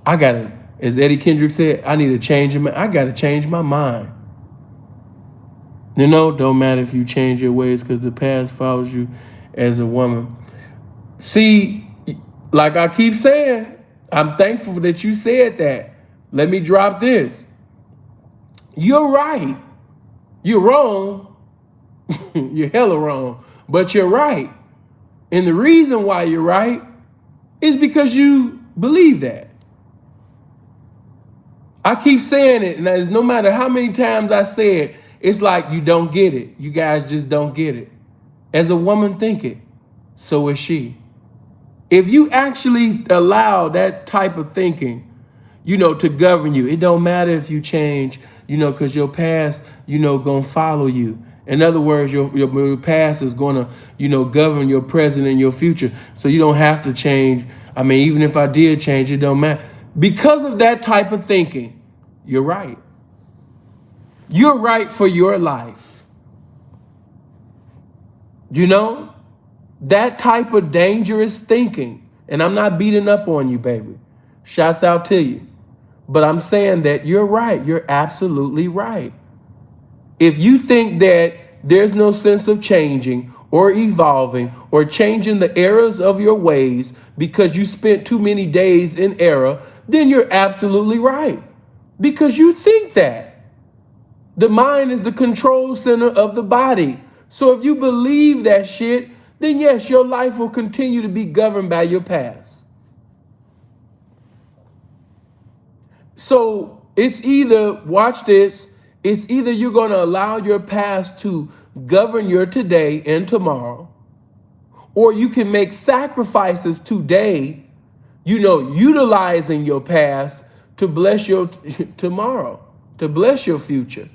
I gotta, as Eddie Kendrick said, I need to change my. I gotta change my mind. You know, don't matter if you change your ways because the past follows you as a woman. See, like I keep saying, I'm thankful that you said that. Let me drop this. You're right. You're wrong. You're hella wrong. But you're right. And the reason why you're right is because you believe that. I keep saying it, and no matter how many times I say it, it's like you don't get it. You guys just don't get it. As a woman think it, so is she. If you actually allow that type of thinking, you know, to govern you, it don't matter if you change, you know, because your past, you know, gonna follow you. In other words, your past is gonna, you know, govern your present and your future. So you don't have to change. I mean, even if I did change, it don't matter. Because of that type of thinking, you're right. You're right for your life. You know, that type of dangerous thinking, and I'm not beating up on you, baby. Shouts out to you. But I'm saying that you're right. You're absolutely right. If you think that there's no sense of changing or evolving or changing the errors of your ways because you spent too many days in error, then you're absolutely right. Because you think that. The mind is the control center of the body. So if you believe that shit, then yes, your life will continue to be governed by your past. So it's either, watch this, it's either you're going to allow your past to govern your today and tomorrow, or you can make sacrifices today, you know, utilizing your past to bless your tomorrow, to bless your future.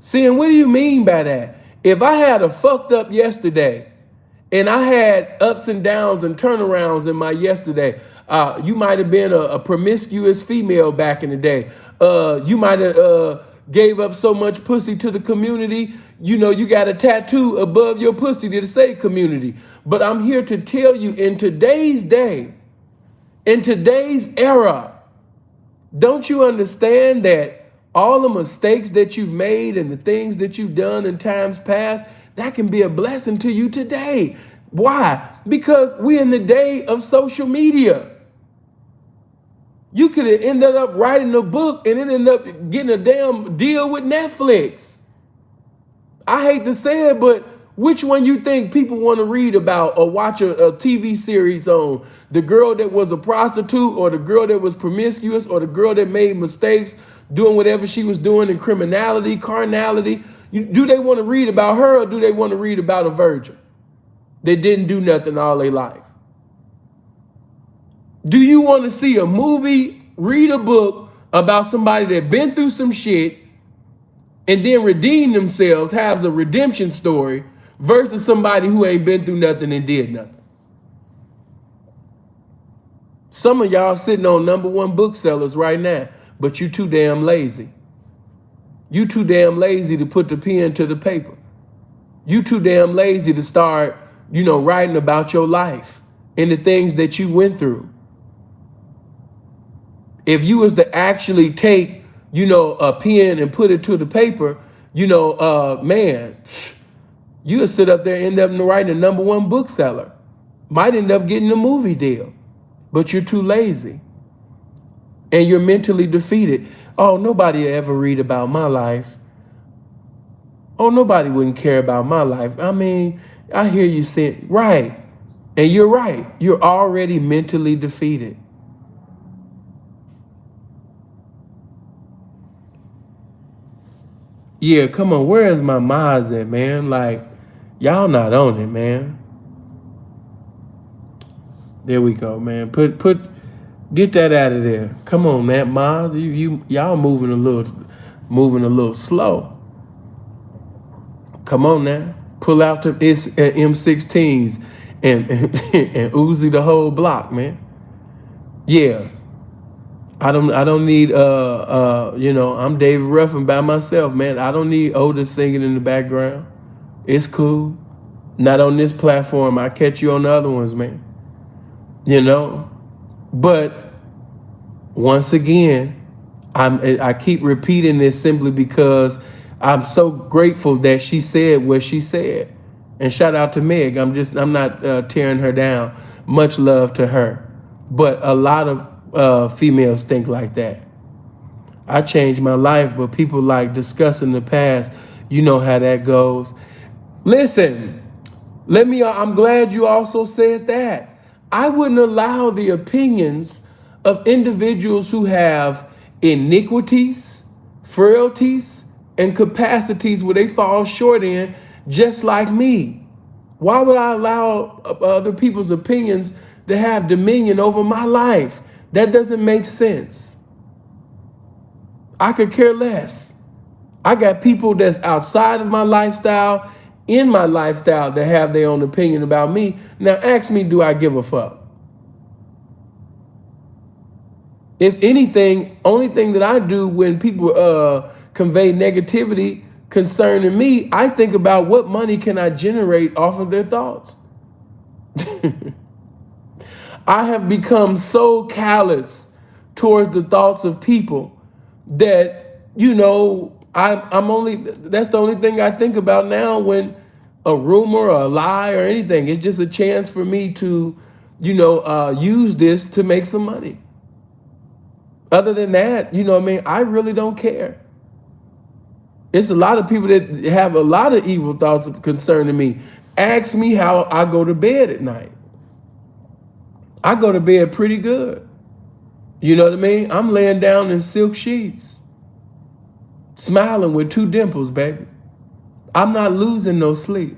See, and what do you mean by that? If I had a fucked up yesterday and I had ups and downs and turnarounds in my yesterday, you might have been a promiscuous female back in the day. You might have gave up so much pussy to the community. You know, you got a tattoo above your pussy to say community. But I'm here to tell you, in today's day, in today's era, don't you understand that all the mistakes that you've made and the things that you've done in times past, that can be a blessing to you today. Why? Because we're in the day of social media. You could have ended up writing a book and it ended up getting a damn deal with Netflix. I hate to say it, but which one you think people want to read about or watch a TV series on? The girl that was a prostitute, or the girl that was promiscuous, or the girl that made mistakes doing whatever she was doing in criminality, carnality? Do they want to read about her, or do they want to read about a virgin that didn't do nothing all their life? Do you want to see a movie, read a book about somebody that been through some shit and then redeem themselves, has a redemption story, versus somebody who ain't been through nothing and did nothing? Some of y'all sitting on #1 booksellers right now, but you too damn lazy. You too damn lazy to put the pen to the paper. You too damn lazy to start, writing about your life and the things that you went through. If you was to actually take, a pen and put it to the paper, man, you would sit up there and end up writing a #1 bookseller. Might end up getting a movie deal, but you're too lazy. And you're mentally defeated. Oh, nobody will ever read about my life. Oh, nobody wouldn't care about my life. I mean, I hear you saying, right. And you're right. You're already mentally defeated. Yeah, come on. Where is my Maz at, man? Like, y'all not on it, man. There we go, man. Get that out of there. Come on, man. Maz, y'all moving a little slow. Come on now. Pull out the M16s and Uzi the whole block, man. Yeah. I don't need I'm David Ruffin by myself, man. I don't need Otis singing in the background. It's cool. Not on this platform. I catch you on the other ones, man. But once again, I keep repeating this simply because I'm so grateful that she said what she said. And shout out to Meg. I'm not tearing her down. Much love to her. But a lot of females think like that. I changed my life, but people like discussing the past. You know how that goes. Listen, I'm glad you also said that. I wouldn't allow the opinions of individuals who have iniquities, frailties, and capacities where they fall short in, just like me. Why would I allow other people's opinions to have dominion over my life? That doesn't make sense. I could care less. I got people that's outside of my lifestyle, in my lifestyle, that have their own opinion about me. Now ask me, do I give a fuck? If anything, only thing that I do when people convey negativity concerning me, I think about what money can I generate off of their thoughts. I have become so callous towards the thoughts of people that, that's the only thing I think about now when a rumor or a lie or anything. It's just a chance for me to, use this to make some money. Other than that, I really don't care. It's a lot of people that have a lot of evil thoughts concerning me. Ask me how I go to bed at night. I go to bed pretty good. You know what I mean? I'm laying down in silk sheets, smiling with 2 dimples, baby. I'm not losing no sleep,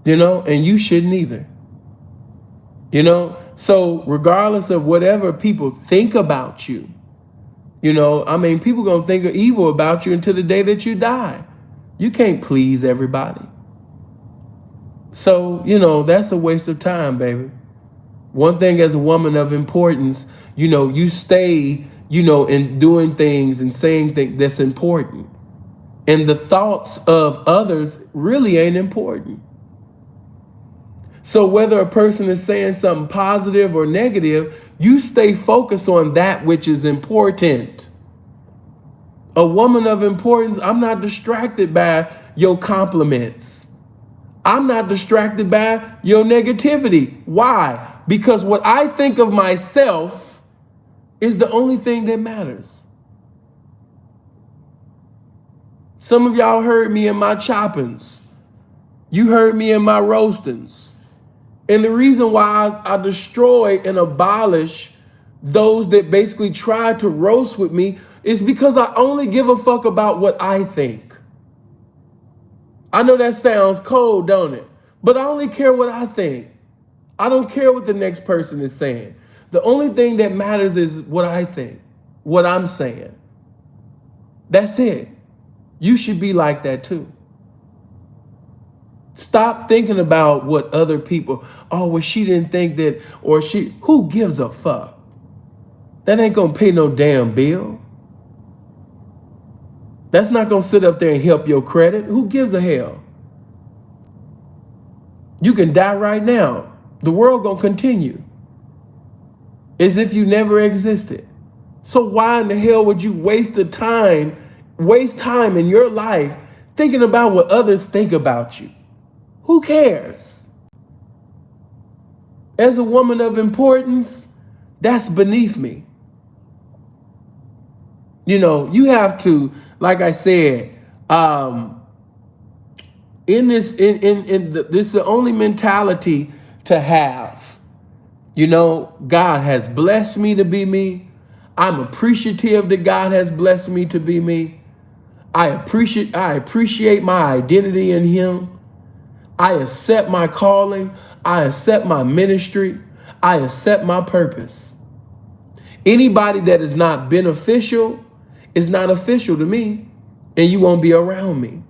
and you shouldn't either. So regardless of whatever people think about you, people gonna think of evil about you until the day that you die. You can't please everybody. So, that's a waste of time, baby. One thing as a woman of importance, you stay, in doing things and saying things that's important. And the thoughts of others really ain't important. So whether a person is saying something positive or negative, you stay focused on that which is important. A woman of importance, I'm not distracted by your compliments. I'm not distracted by your negativity. Why? Because what I think of myself is the only thing that matters. Some of y'all heard me in my choppings. You heard me in my roastings. And the reason why I destroy and abolish those that basically try to roast with me is because I only give a fuck about what I think. I know that sounds cold, don't it? But I only care what I think. I don't care what the next person is saying. The only thing that matters is what I think, what I'm saying. That's it. You should be like that too. Stop thinking about what other people, oh, well, she didn't think that, or who gives a fuck? That ain't gonna pay no damn bill. That's not gonna sit up there and help your credit. Who gives a hell? You can die right now. The world gonna continue as if you never existed. So why in the hell would you waste time in your life thinking about what others think about you? Who cares? As a woman of importance, that's beneath me. You know, you have to, like I said, this is the only mentality to have. You know, God has blessed me to be me. I'm appreciative that God has blessed me to be me. I appreciate my identity in Him. I accept my calling. I accept my ministry. I accept my purpose. Anybody that is not beneficial is not official to me, and you won't be around me.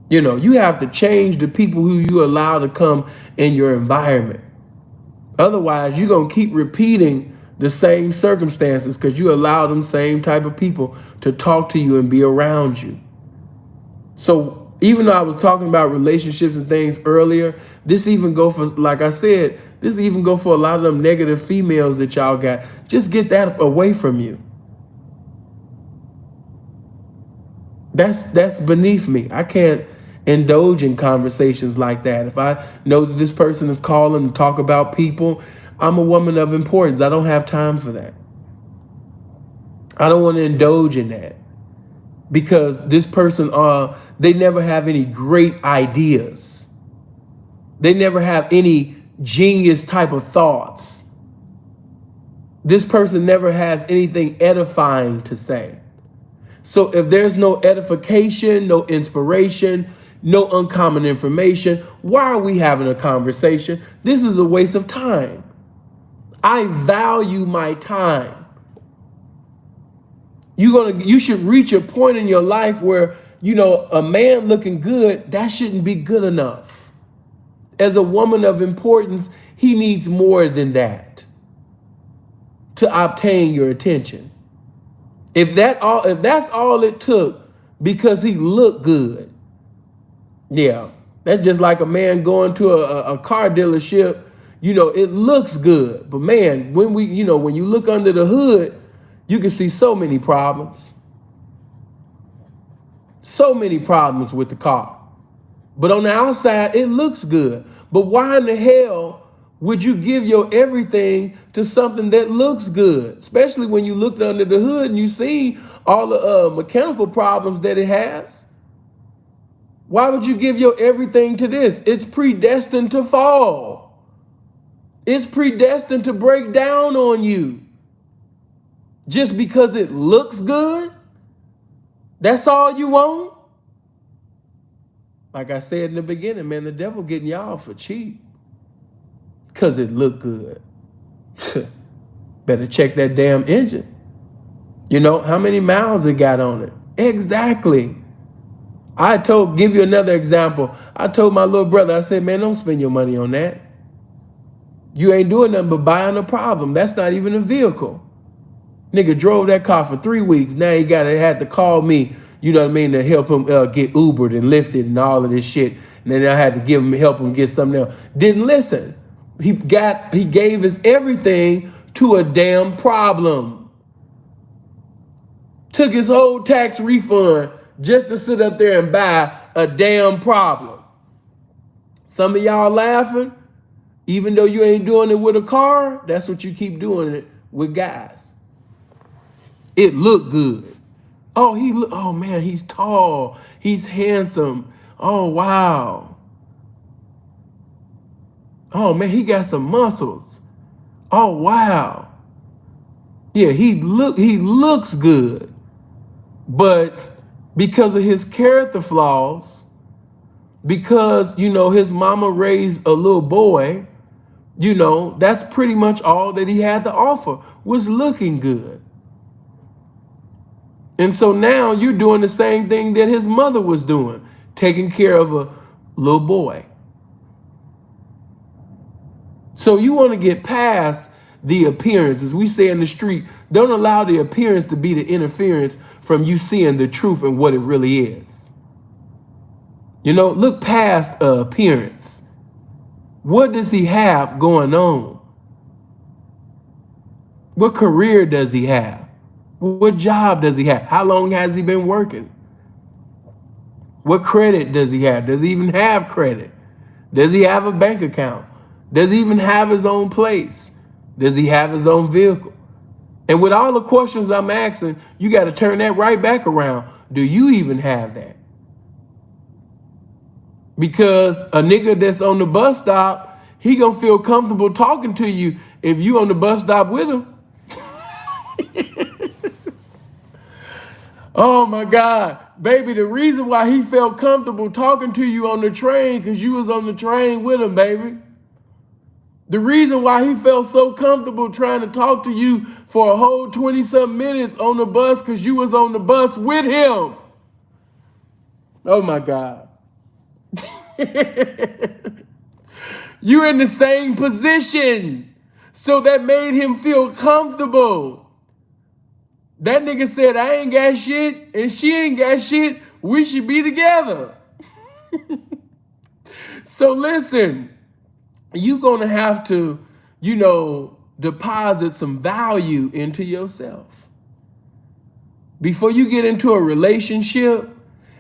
You know, you have to change the people who you allow to come in your environment. Otherwise, you're going to keep repeating the same circumstances because you allow them same type of people to talk to you and be around you. So even though I was talking about relationships and things earlier, this even go for, like I said, this even go for a lot of them negative females that y'all got. Just get that away from you. That's beneath me. I can't indulge in conversations like that. If I know that this person is calling to talk about people, I'm a woman of importance. I don't have time for that. I don't want to indulge in that because this person, they never have any great ideas. They never have any genius type of thoughts. This person never has anything edifying to say. So if there's no edification, no inspiration, no uncommon information, why are we having a conversation? This is a waste of time. I value my time. You should reach a point in your life where, you know, a man looking good, that shouldn't be good enough. As a woman of importance, he needs more than that to obtain your attention. If that's all it took because he looked good, yeah, that's just like a man going to a car dealership. You know, it looks good, but man, when you look under the hood, you can see so many problems. So many problems with the car. But on the outside, it looks good. But why in the hell would you give your everything to something that looks good? Especially when you look under the hood and you see all the mechanical problems that it has. Why would you give your everything to this? It's predestined to fall. It's predestined to break down on you. Just because it looks good? That's all you want? Like I said in the beginning, man, the devil getting y'all for cheap. Because it looked good. Better check that damn engine. You know, how many miles it got on it? Exactly. Give you another example. I told my little brother, I said, man, don't spend your money on that. You ain't doing nothing but buying a problem. That's not even a vehicle. Nigga drove that car for 3 weeks. Now he had to call me, you know what I mean, to help him get Ubered and lifted and all of this shit. And then I had to help him get something else. Didn't listen. He gave his everything to a damn problem. Took his whole tax refund just to sit up there and buy a damn problem. Some of y'all laughing, even though you ain't doing it with a car, that's what you keep doing it with guys. It looked good. Oh man, he's tall. He's handsome. Oh wow. Oh man, he got some muscles. Oh wow. Yeah, he looks good. But because of his character flaws, because his mama raised a little boy, that's pretty much all that he had to offer was looking good. And so now you're doing the same thing that his mother was doing, taking care of a little boy. So you want to get past the appearance. As we say in the street, don't allow the appearance to be the interference from you seeing the truth and what it really is. Look past appearance. What does he have going on? What career does he have? What job does he have? How long has he been working? What credit does he have? Does he even have credit? Does he have a bank account? Does he even have his own place? Does he have his own vehicle? And with all the questions I'm asking, you got to turn that right back around. Do you even have that? Because a nigga that's on the bus stop, he gonna feel comfortable talking to you if you on the bus stop with him. Oh my God, baby, the reason why he felt comfortable talking to you on the train because you was on the train with him, baby. The reason why he felt so comfortable trying to talk to you for a whole 20-something minutes on the bus because you was on the bus with him. Oh my God. You're in the same position. So that made him feel comfortable. That nigga said, I ain't got shit and she ain't got shit. We should be together. So listen, you're going to have to, deposit some value into yourself. Before you get into a relationship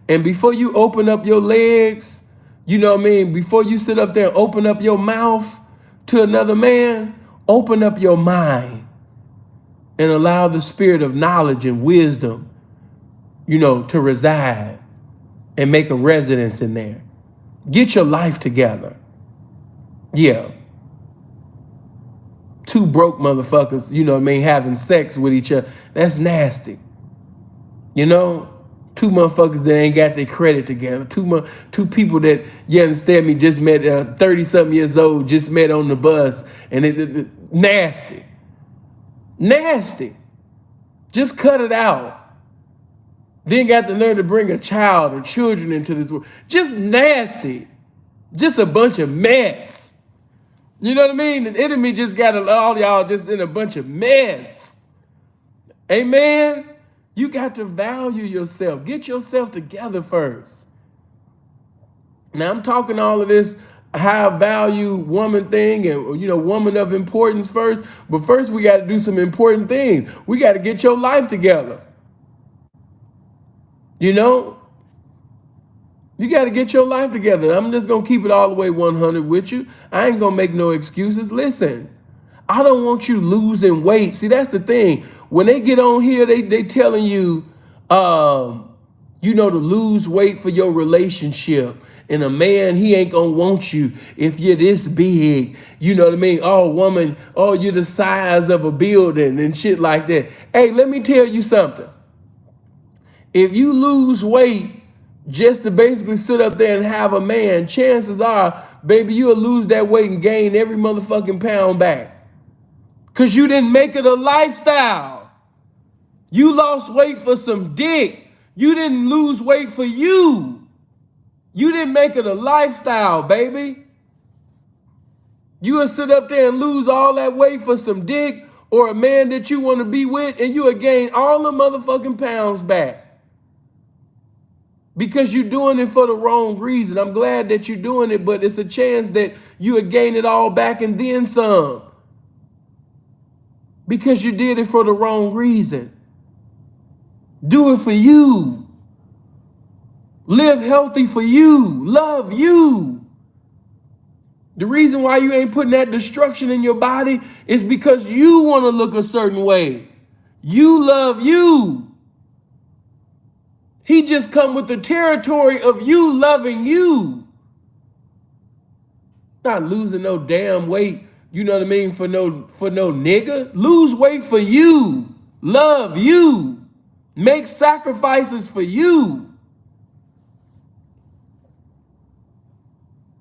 and before you open up your legs, before you sit up there and open up your mouth to another man, open up your mind. And allow the spirit of knowledge and wisdom, to reside and make a residence in there. Get your life together. Yeah. Two broke motherfuckers, having sex with each other. That's nasty. Two motherfuckers that ain't got their credit together. Two people that, you understand me, just met 30-something years old, just met on the bus. And it nasty. Nasty. Just cut it out. Then got the nerve to bring a child or children into this world. Just nasty. Just a bunch of mess. You know what I mean? The enemy just got all y'all just in a bunch of mess. Amen? You got to value yourself. Get yourself together first. Now I'm talking all of this high value woman thing and, woman of importance first. But first we got to do some important things. We got to get your life together. You got to get your life together. I'm just going to keep it all the way 100 with you. I ain't going to make no excuses. Listen, I don't want you losing weight. See, that's the thing. When they get on here, they telling you, to lose weight for your relationship. And a man, he ain't gonna want you if you're this big. You know what I mean? Oh, woman, you're the size of a building and shit like that. Hey, let me tell you something. If you lose weight just to basically sit up there and have a man, chances are, baby, you'll lose that weight and gain every motherfucking pound back. Because you didn't make it a lifestyle. You lost weight for some dick. You didn't lose weight for you. You didn't make it a lifestyle, baby. You would sit up there and lose all that weight for some dick or a man that you want to be with, and you would gain all the motherfucking pounds back. Because you're doing it for the wrong reason. I'm glad that you're doing it, but it's a chance that you would gain it all back and then some. Because you did it for the wrong reason. Do it for you. Live healthy for you. Love you. The reason why you ain't putting that destruction in your body is because you want to look a certain way. You love you. He just come with the territory of you loving you. Not losing no damn weight, you know what I mean, for no nigga. Lose weight for you. Love you. Make sacrifices for you.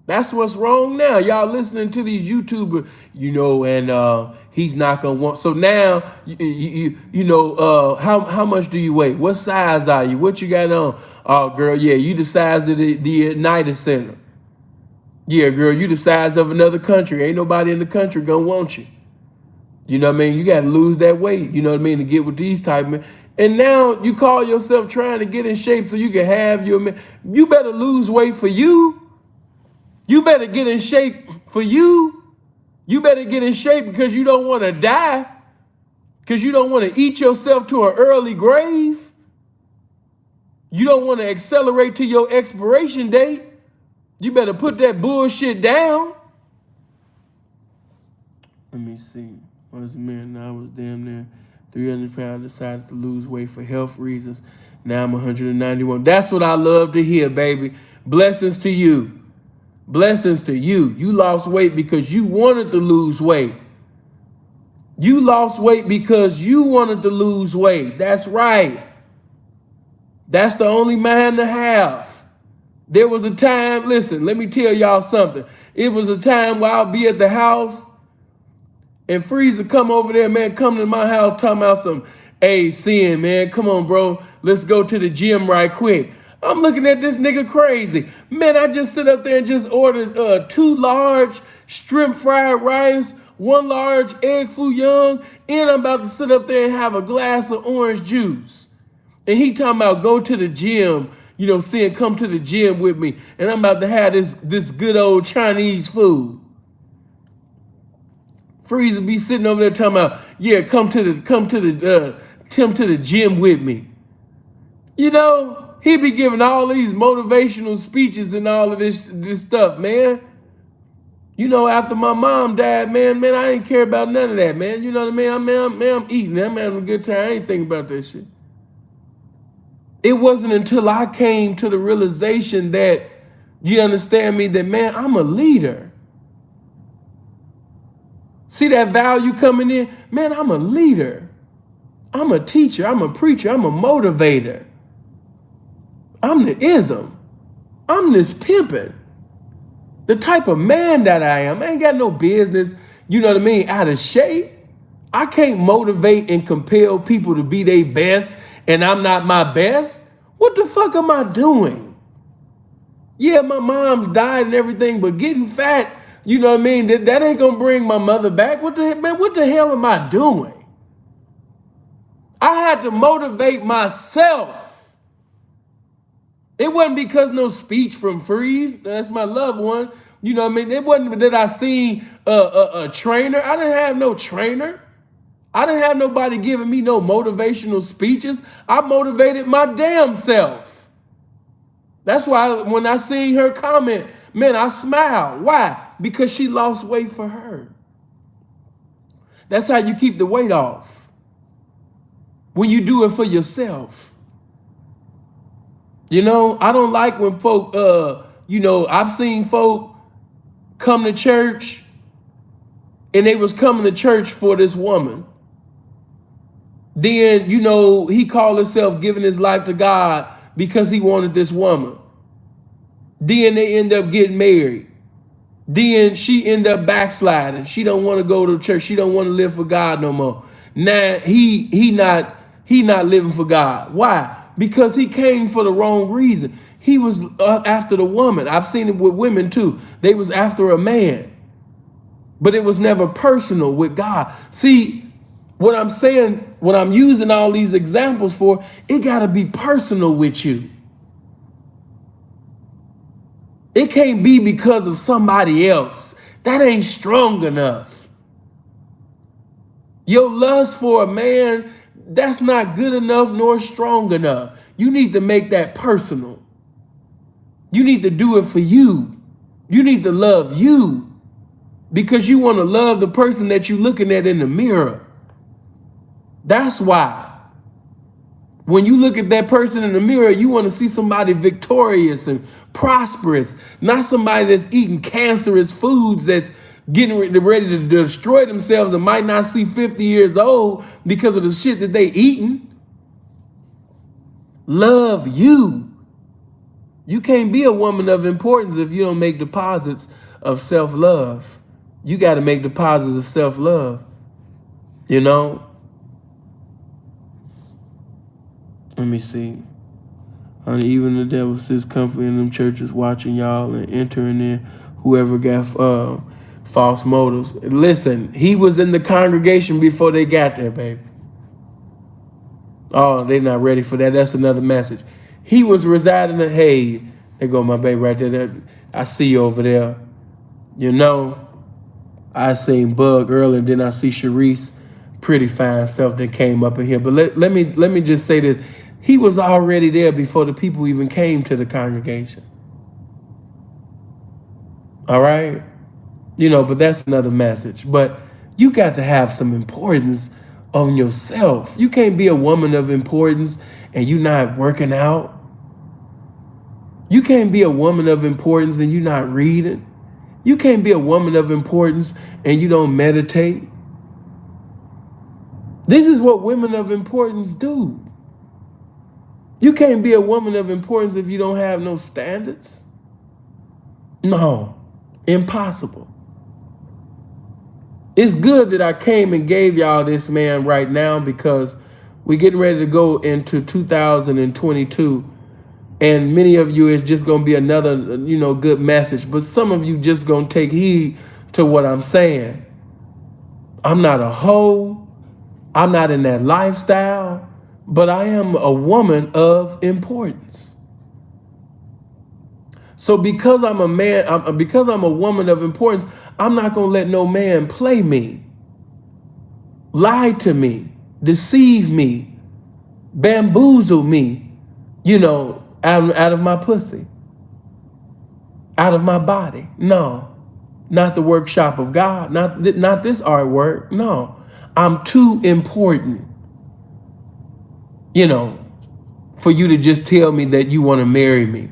That's what's wrong now. Y'all listening to these YouTubers, and he's not gonna want. So now, how much do you weigh? What size are you? What you got on? Oh, girl, yeah, you the size of the United Center. Yeah, girl, you the size of another country. Ain't nobody in the country gonna want you. You know what I mean? You got to lose that weight, you know what I mean, to get with these type of men. And now you call yourself trying to get in shape so you can have your man. You better lose weight for you. You better get in shape for you. You better get in shape because you don't want to die, because you don't want to eat yourself to an early grave. You don't want to accelerate to your expiration date. You better put that bullshit down. Let me see. I was a man, now I was damn near 300 pounds, decided to lose weight for health reasons. Now I'm 191. That's what I love to hear, baby. Blessings to you. Blessings to you. You lost weight because you wanted to lose weight. You lost weight because you wanted to lose weight. That's right. That's the only man to have. There was a time, listen, let me tell y'all something. It was a time where I'll be at the house and Freezer come over there, man, come to my house talking about some, hey, Sin, man, come on, bro. Let's go to the gym right quick. I'm looking at this nigga crazy. Man, I just sit up there and just ordered 2 large shrimp fried rice, 1 large egg foo young, and I'm about to sit up there and have a glass of orange juice. And he talking about go to the gym, Sin, come to the gym with me, and I'm about to have this good old Chinese food. Freezer be sitting over there talking about, yeah, come to the gym with me. He be giving all these motivational speeches and all of this stuff, man. After my mom died, man, I ain't care about none of that, man. You know what I mean? I'm eating. I'm having a good time. I ain't thinking about that shit. It wasn't until I came to the realization that, you understand me, that, man, I'm a leader. See that value coming in? Man, I'm a leader. I'm a teacher. I'm a preacher. I'm a motivator. I'm the ism. I'm this pimping. The type of man that I am. I ain't got no business, you know what I mean, out of shape. I can't motivate and compel people to be their best and I'm not my best. What the fuck am I doing? Yeah, my mom's died and everything, but getting fat, you know what I mean, that ain't gonna bring my mother back. What the hell am I doing? I had to motivate myself. It wasn't because no speech from Freeze. That's my loved one. You know what I mean? It wasn't that I seen a trainer. I didn't have no trainer. I didn't have nobody giving me no motivational speeches. I motivated my damn self. That's why when I seen her comment, man, I smiled. Why? Because she lost weight for her. That's how you keep the weight off. When you do it for yourself. I don't like when folk, I've seen folk come to church and they was coming to church for this woman. Then, he called himself giving his life to God because he wanted this woman. Then they end up getting married. Then she end up backsliding. She don't want to go to church. She don't want to live for God no more. Now he not living for God. Why? Because he came for the wrong reason. He was after the woman. I've seen it with women too. They was after a man. But it was never personal with God. See, what I'm saying, what I'm using all these examples for, it got to be personal with you. It can't be because of somebody else. That ain't strong enough. Your lust for a man, that's not good enough nor strong enough. You need to make that personal. You need to do it for you. You need to love you because you want to love the person that you're looking at in the mirror. That's why. When you look at that person in the mirror, you want to see somebody victorious and prosperous, not somebody that's eating cancerous foods, that's getting ready to destroy themselves and might not see 50 years old because of the shit that they eating. Love you. You can't be a woman of importance if you don't make deposits of self-love. You got to make deposits of self-love. You know? Let me see. Honey, even the devil sits comfortably in them churches watching y'all and entering in whoever got false motives. Listen, he was in the congregation before they got there, baby. Oh, they're not ready for that. That's another message. He was residing in, hey, there go my baby right there. I see you over there. You know, I seen Bug earlier, then I see Sharice, pretty fine self that came up in here. But let me just say this. He was already there before the people even came to the congregation. All right? You know, but that's another message. But you got to have some importance on yourself. You can't be a woman of importance and you not working out. You can't be a woman of importance and you not reading. You can't be a woman of importance and you don't meditate. This is what women of importance do. You can't be a woman of importance if you don't have no standards. No, impossible. It's good that I came and gave y'all this, man, right now, because we're getting ready to go into 2022. And many of you, it's just going to be another, good message. But some of you just going to take heed to what I'm saying. I'm not a hoe. I'm not in that lifestyle. But I am a woman of importance. So because I'm a man, because I'm a woman of importance, I'm not going to let no man play me, lie to me, deceive me, bamboozle me, out of my pussy, out of my body. No, not the workshop of God, not this artwork. No, I'm too important, for you to just tell me that you want to marry me,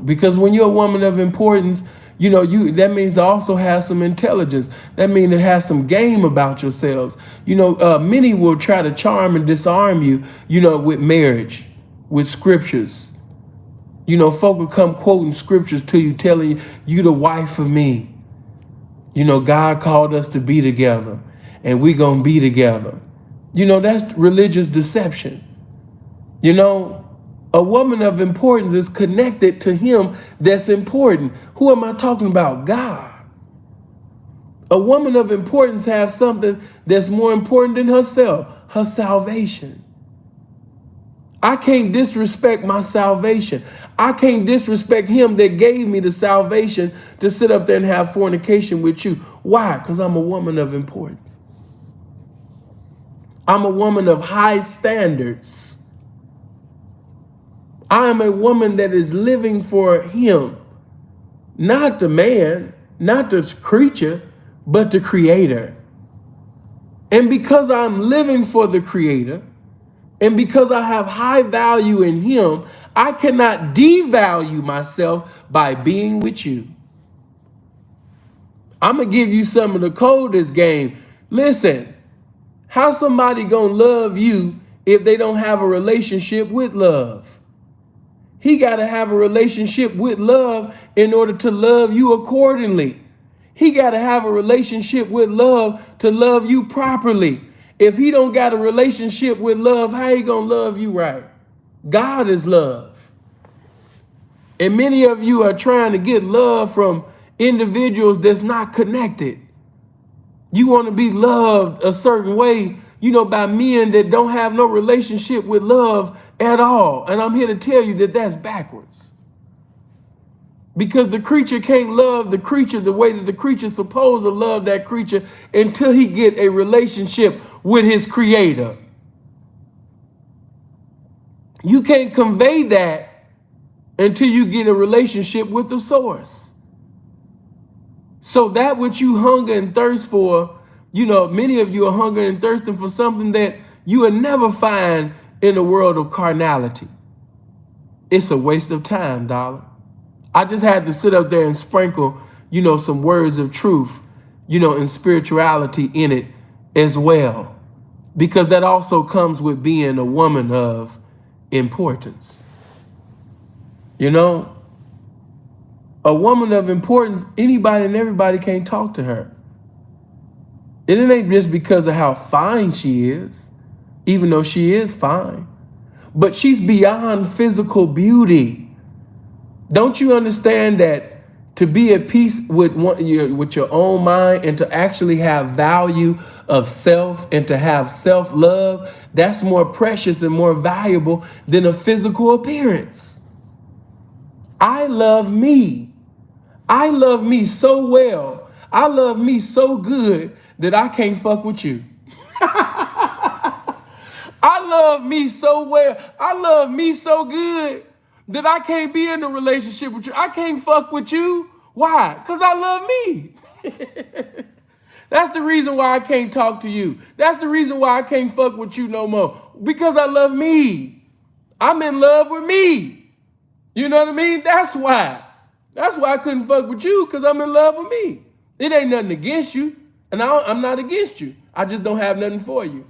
because when you're a woman of importance, that means to also have some intelligence. That means to have some game about yourselves. Many will try to charm and disarm you, with marriage, with scriptures. Folk will come quoting scriptures to you, telling you the wife of me. God called us to be together and we gonna be together. That's religious deception. A woman of importance is connected to him that's important. Who am I talking about? God. A woman of importance has something that's more important than herself, her salvation. I can't disrespect my salvation. I can't disrespect him that gave me the salvation to sit up there and have fornication with you. Why? Because I'm a woman of importance. I'm a woman of high standards. I am a woman that is living for him, not the man, not the creature, but the creator. And because I'm living for the creator, and because I have high value in him, I cannot devalue myself by being with you. I'm going to give you some of the code this game. Listen, how somebody going to love you if they don't have a relationship with love? He got to have a relationship with love in order to love you accordingly. He got to have a relationship with love to love you properly. If he don't got a relationship with love, how he going to love you right? God is love. And many of you are trying to get love from individuals that's not connected. You want to be loved a certain way, by men that don't have no relationship with love at all. And I'm here to tell you that that's backwards. Because the creature can't love the creature the way that the creature's supposed to love that creature until he get a relationship with his creator. You can't convey that until you get a relationship with the source. So that which you hunger and thirst for, Many of you are hungering and thirsting for something that you will never find in the world of carnality. It's a waste of time, darling. I just had to sit up there and sprinkle, some words of truth, and spirituality in it as well. Because that also comes with being a woman of importance. A woman of importance, anybody and everybody can't talk to her. And it ain't just because of how fine she is, even though she is fine, but she's beyond physical beauty. Don't you understand that to be at peace with your own mind and to actually have value of self and to have self-love, that's more precious and more valuable than a physical appearance. I love me. I love me so well. I love me so good that I can't fuck with you. I love me so well. I love me so good that I can't be in a relationship with you. I can't fuck with you. Why? Because I love me. That's the reason why I can't talk to you. That's the reason why I can't fuck with you no more. Because I love me. I'm in love with me. You know what I mean? That's why. That's why I couldn't fuck with you, because I'm in love with me. It ain't nothing against you, and I'm not against you. I just don't have nothing for you.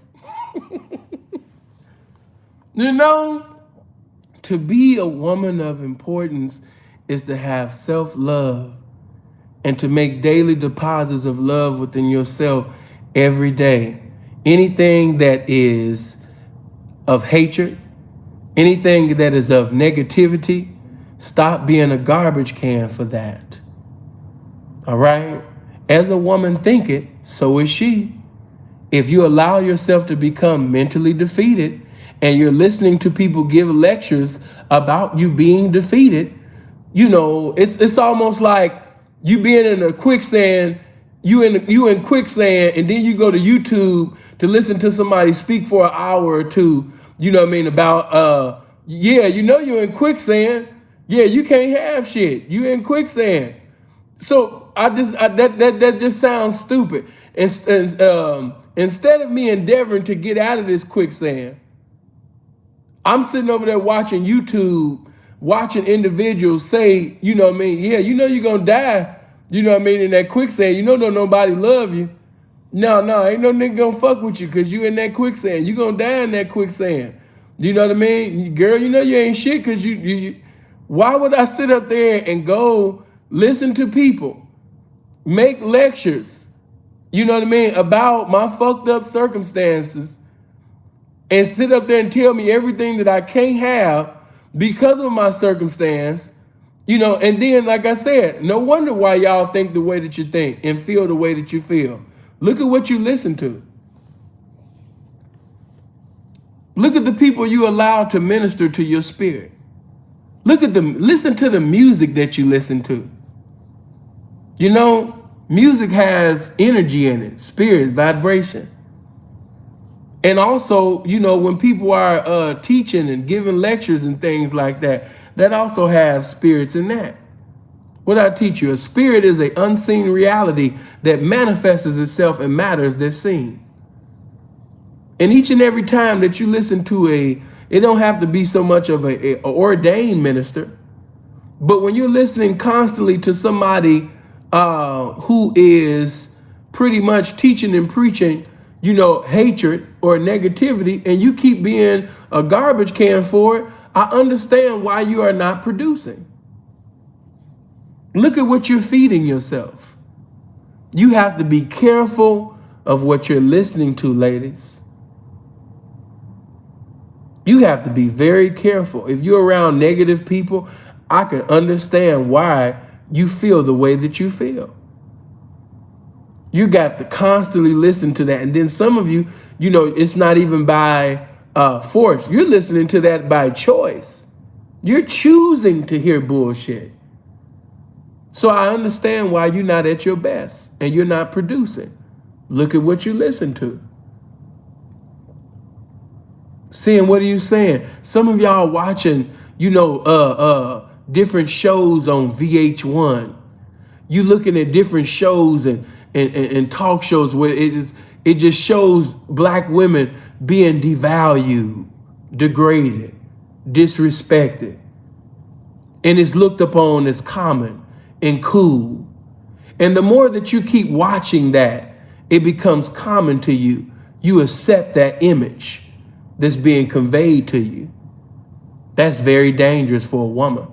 To be a woman of importance is to have self-love and to make daily deposits of love within yourself every day. Anything that is of hatred, anything that is of negativity, stop being a garbage can for that. All right? As a woman thinketh, so is she. If you allow yourself to become mentally defeated and you're listening to people give lectures about you being defeated, it's almost like you being in a quicksand, you in quicksand, and then you go to YouTube to listen to somebody speak for an hour or two, about you're in quicksand. Yeah, you can't have shit. You in quicksand. So that just sounds stupid. Instead of me endeavoring to get out of this quicksand, I'm sitting over there watching YouTube, watching individuals say, yeah, you're gonna die, in that quicksand. Don't nobody love you. No, ain't no nigga gonna fuck with you because you in that quicksand. You gonna die in that quicksand. You know what I mean? Girl, you ain't shit because you why would I sit up there and go listen to people make lectures, about my fucked up circumstances and sit up there and tell me everything that I can't have because of my circumstance, and then, like I said, no wonder why y'all think the way that you think and feel the way that you feel. Look at what you listen to. Look at the people you allow to minister to your spirit. Listen to the music that you listen to. Music has energy in it, spirit, vibration. And also, when people are teaching and giving lectures and things like that, that also has spirits in that. What I teach you, a spirit is an unseen reality that manifests itself in matters that's seen. And each and every time that you listen to it don't have to be so much of a ordained minister, but when you're listening constantly to somebody who is pretty much teaching and preaching, hatred or negativity, and you keep being a garbage can for it, I understand why you are not producing. Look at what you're feeding yourself. You have to be careful of what you're listening to, ladies. You have to be very careful. If you're around negative people, I can understand why you feel the way that you feel. You got to constantly listen to that. And then some of you, it's not even by force. You're listening to that by choice. You're choosing to hear bullshit. So I understand why you're not at your best and you're not producing. Look at what you listen to. Seeing, what are you saying? Some of y'all watching, different shows on VH1. You looking at different shows and and talk shows where it just shows black women being devalued, degraded, disrespected, and it's looked upon as common and cool. And the more that you keep watching that, it becomes common to you. You accept that image that's being conveyed to you. That's very dangerous for a woman,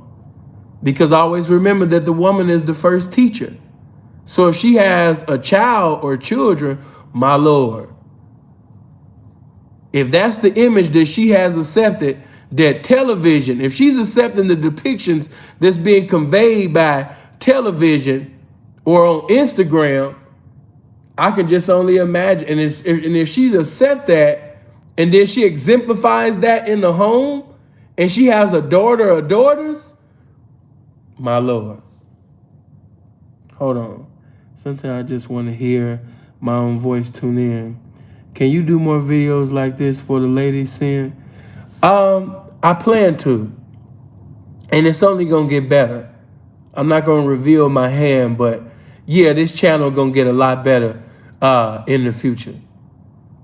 because always remember that the woman is the first teacher. So if she has a child or children, my Lord, if that's the image that she has accepted, that television, if she's accepting the depictions that's being conveyed by television or on Instagram, I can just only imagine. And if she accepts that, and then she exemplifies that in the home, and she has a daughter or daughters, my Lord. Hold on. Sometimes I just want to hear my own voice tune in. Can you do more videos like this for the ladies, Sin? I plan to. And it's only going to get better. I'm not going to reveal my hand, but yeah, this channel going to get a lot better in the future.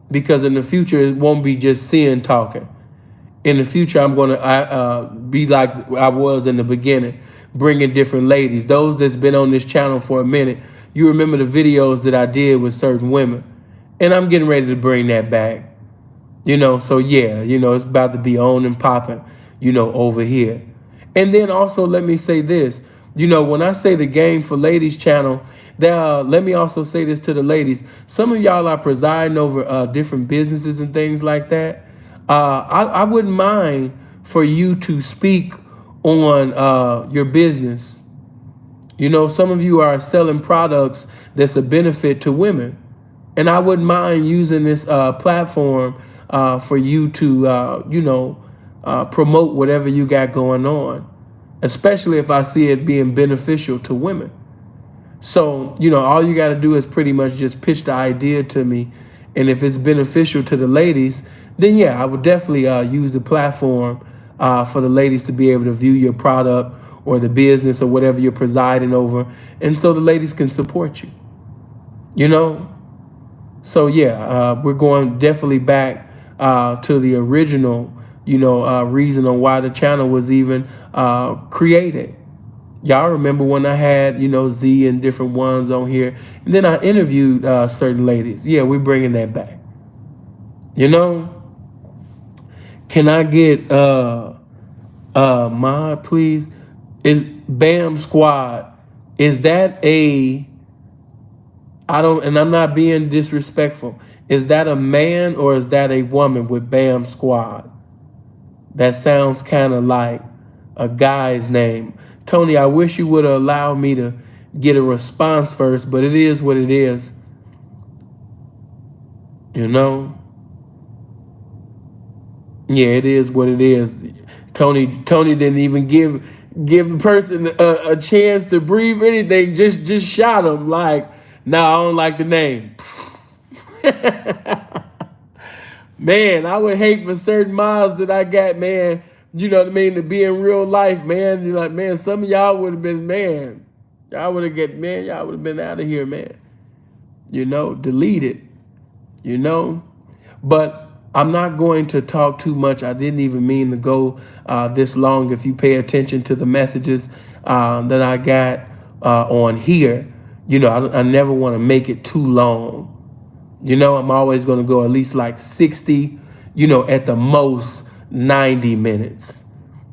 Because in the future, it won't be just Sin talking. In the future, I'm going to be like I was in the beginning, bringing different ladies. Those that's been on this channel for a minute, you remember the videos that I did with certain women. And I'm getting ready to bring that back. So yeah, it's about to be on and popping, over here. And then also let me say this, when I say the Game for Ladies channel, let me also say this to the ladies. Some of y'all are presiding over different businesses and things like that. I wouldn't mind for you to speak on your business. Some of you are selling products that's a benefit to women. And I wouldn't mind using this platform for you to, promote whatever you got going on, especially if I see it being beneficial to women. So, all you got to do is pretty much just pitch the idea to me. And if it's beneficial to the ladies, then yeah, I would definitely use the platform for the ladies to be able to view your product or the business or whatever you're presiding over. And so the ladies can support you, So yeah, we're going definitely back to the original, reason on why the channel was even created. Y'all remember when I had, Z and different ones on here, and then I interviewed certain ladies. Yeah, we're bringing that back. Can I get mod, please? Is Bam Squad? Is that and I'm not being disrespectful. Is that a man or is that a woman with Bam Squad? That sounds kind of like a guy's name. Tony, I wish you would have allowed me to get a response first, but it is what it is. Yeah, it is what it is. Tony didn't even give the person a chance to breathe anything. Just shot him like, nah, I don't like the name. Man, I would hate for certain miles that I got, man. You know what I mean? To be in real life, man. You're like, man, some of y'all would have been, man. Y'all would have been out of here, man. Deleted. But I'm not going to talk too much. I didn't even mean to go this long. If you pay attention to the messages that I got on here, I never want to make it too long. I'm always going to go at least like 60, at the most 90 minutes.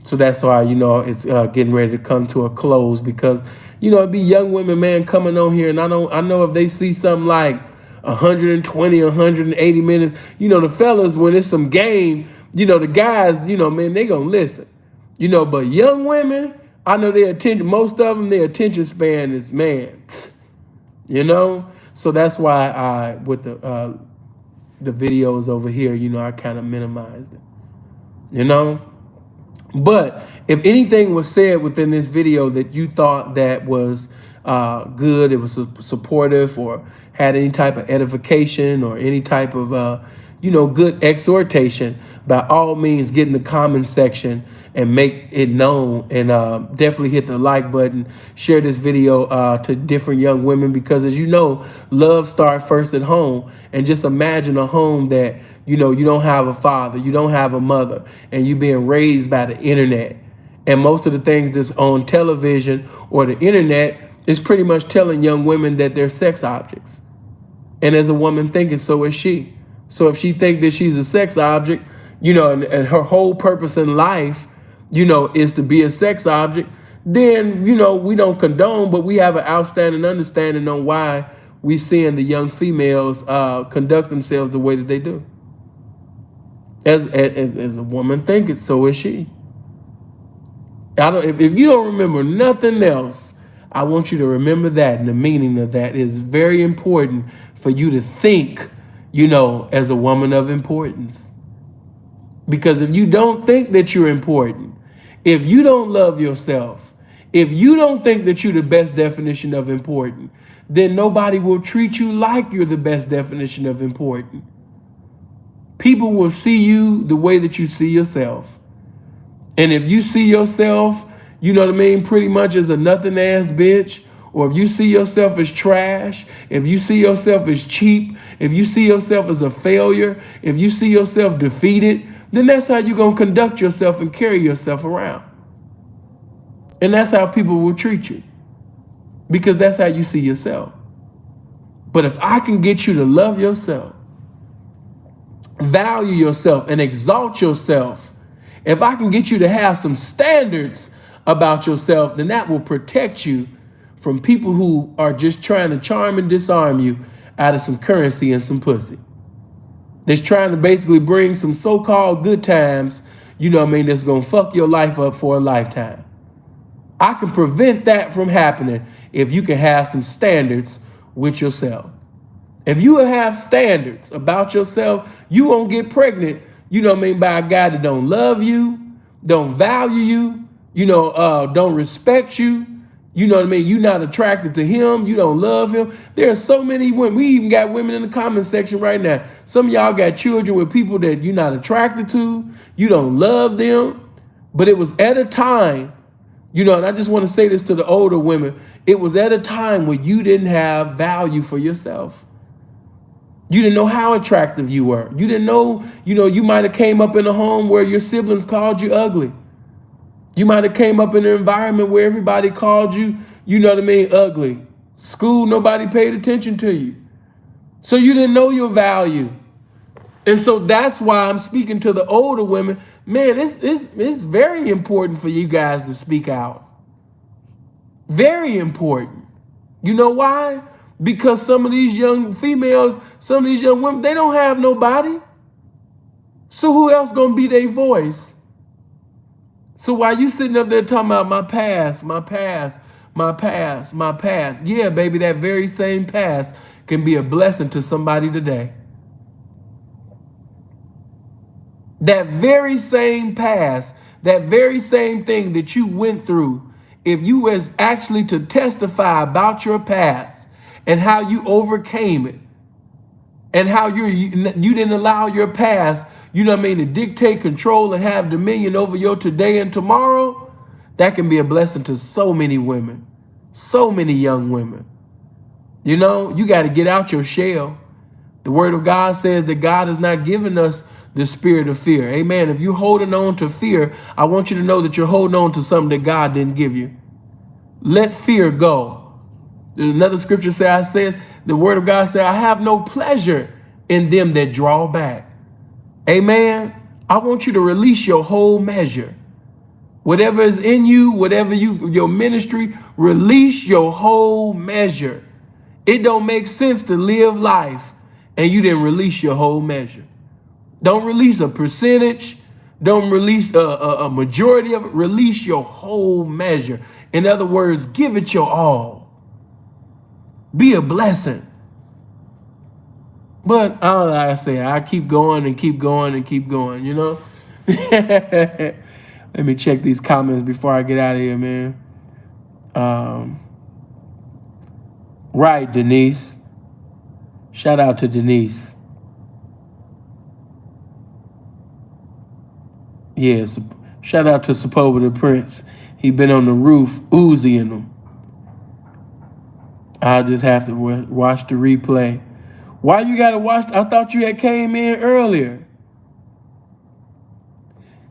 So that's why, it's getting ready to come to a close, because, it'd be young women, man, coming on here. And I know if they see something like 120, 180 minutes, the fellas, when it's some game, the guys, man, they going to listen, but young women, I know most of them, their attention span is, man, so that's why with the videos over here, I kind of minimized it, But if anything was said within this video that you thought that was good, it was supportive, or had any type of edification or any type of, good exhortation, by all means, get in the comment section and make it known. And definitely hit the like button. Share this video to different young women, because as you know, love starts first at home. And just imagine a home that, you don't have a father, you don't have a mother, and you being raised by the internet. And most of the things that's on television or the internet is pretty much telling young women that they're sex objects. And as a woman thinking, so is she. So if she think that she's a sex object, and her whole purpose in life, is to be a sex object, then, we don't condone, but we have an outstanding understanding on why we seeing the young females conduct themselves the way that they do. As a woman thinking, so is she. If you don't remember nothing else, I want you to remember that, and the meaning of that is very important for you to think, as a woman of importance. Because if you don't think that you're important, if you don't love yourself, if you don't think that you're the best definition of important, then nobody will treat you like you're the best definition of important. People will see you the way that you see yourself. And if you see yourself, pretty much as a nothing ass bitch, or if you see yourself as trash, if you see yourself as cheap, if you see yourself as a failure, if you see yourself defeated, then that's how you're going to conduct yourself and carry yourself around. And that's how people will treat you, because that's how you see yourself. But if I can get you to love yourself, value yourself, and exalt yourself, if I can get you to have some standards about yourself, then that will protect you from people who are just trying to charm and disarm you out of some currency and some pussy. That's trying to basically bring some so-called good times, that's going to fuck your life up for a lifetime. I can prevent that from happening if you can have some standards with yourself. If you have standards about yourself, you won't get pregnant, by a guy that don't love you, don't value you, don't respect you. You're not attracted to him. You don't love him. There are so many women. We even got women in the comment section right now. Some of y'all got children with people that you're not attracted to. You don't love them. But it was at a time, and I just want to say this to the older women. It was at a time when you didn't have value for yourself. You didn't know how attractive you were. You didn't know, you might have came up in a home where your siblings called you ugly. You might have came up in an environment where everybody called you, ugly. School, nobody paid attention to you. So you didn't know your value. And so that's why I'm speaking to the older women. Man, it's very important for you guys to speak out. Very important. You know why? Because some of these young females, some of these young women, they don't have nobody. So who else gonna be their voice? So while you sitting up there talking about my past, yeah, baby, that very same past can be a blessing to somebody today. That very same past, that very same thing that you went through, if you was actually to testify about your past and how you overcame it, and how you didn't allow your past, to dictate, control, and have dominion over your today and tomorrow, that can be a blessing to so many women, so many young women. You got to get out your shell. The word of God says that God has not given us the spirit of fear. Amen. If you're holding on to fear, I want you to know that you're holding on to something that God didn't give you. Let fear go. There's another scripture says, the word of God says, I have no pleasure in them that draw back. Amen. I want you to release your whole measure. Whatever is in you, whatever your ministry, release your whole measure. It don't make sense to live life and you didn't release your whole measure. Don't release a percentage. Don't release a majority of it. Release your whole measure. In other words, give it your all. Be a blessing. But I don't know, like I say, I keep going and keep going and keep going, Let me check these comments before I get out of here, man. Right, Denise. Shout out to Denise. Yeah, shout out to Sapoba the Prince. He been on the roof, Uzi them. I'll just have to watch the replay. Why you gotta watch? I thought you had came in earlier.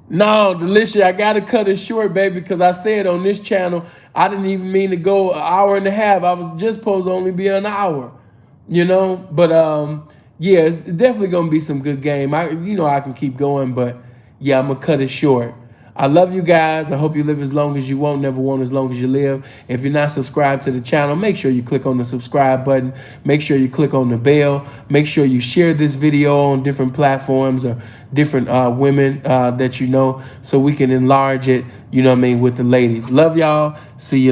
No, Delicia, I gotta cut it short, baby, because I said on this channel I didn't even mean to go an hour and a half. I was just supposed to only be an hour, But yeah, it's definitely gonna be some good game. I can keep going, but yeah, I'm gonna cut it short. I love you guys. I hope you live as long as you want, never want as long as you live. If you're not subscribed to the channel, make sure you click on the subscribe button. Make sure you click on the bell. Make sure you share this video on different platforms or different women that you know so we can enlarge it, with the ladies. Love y'all. See you later.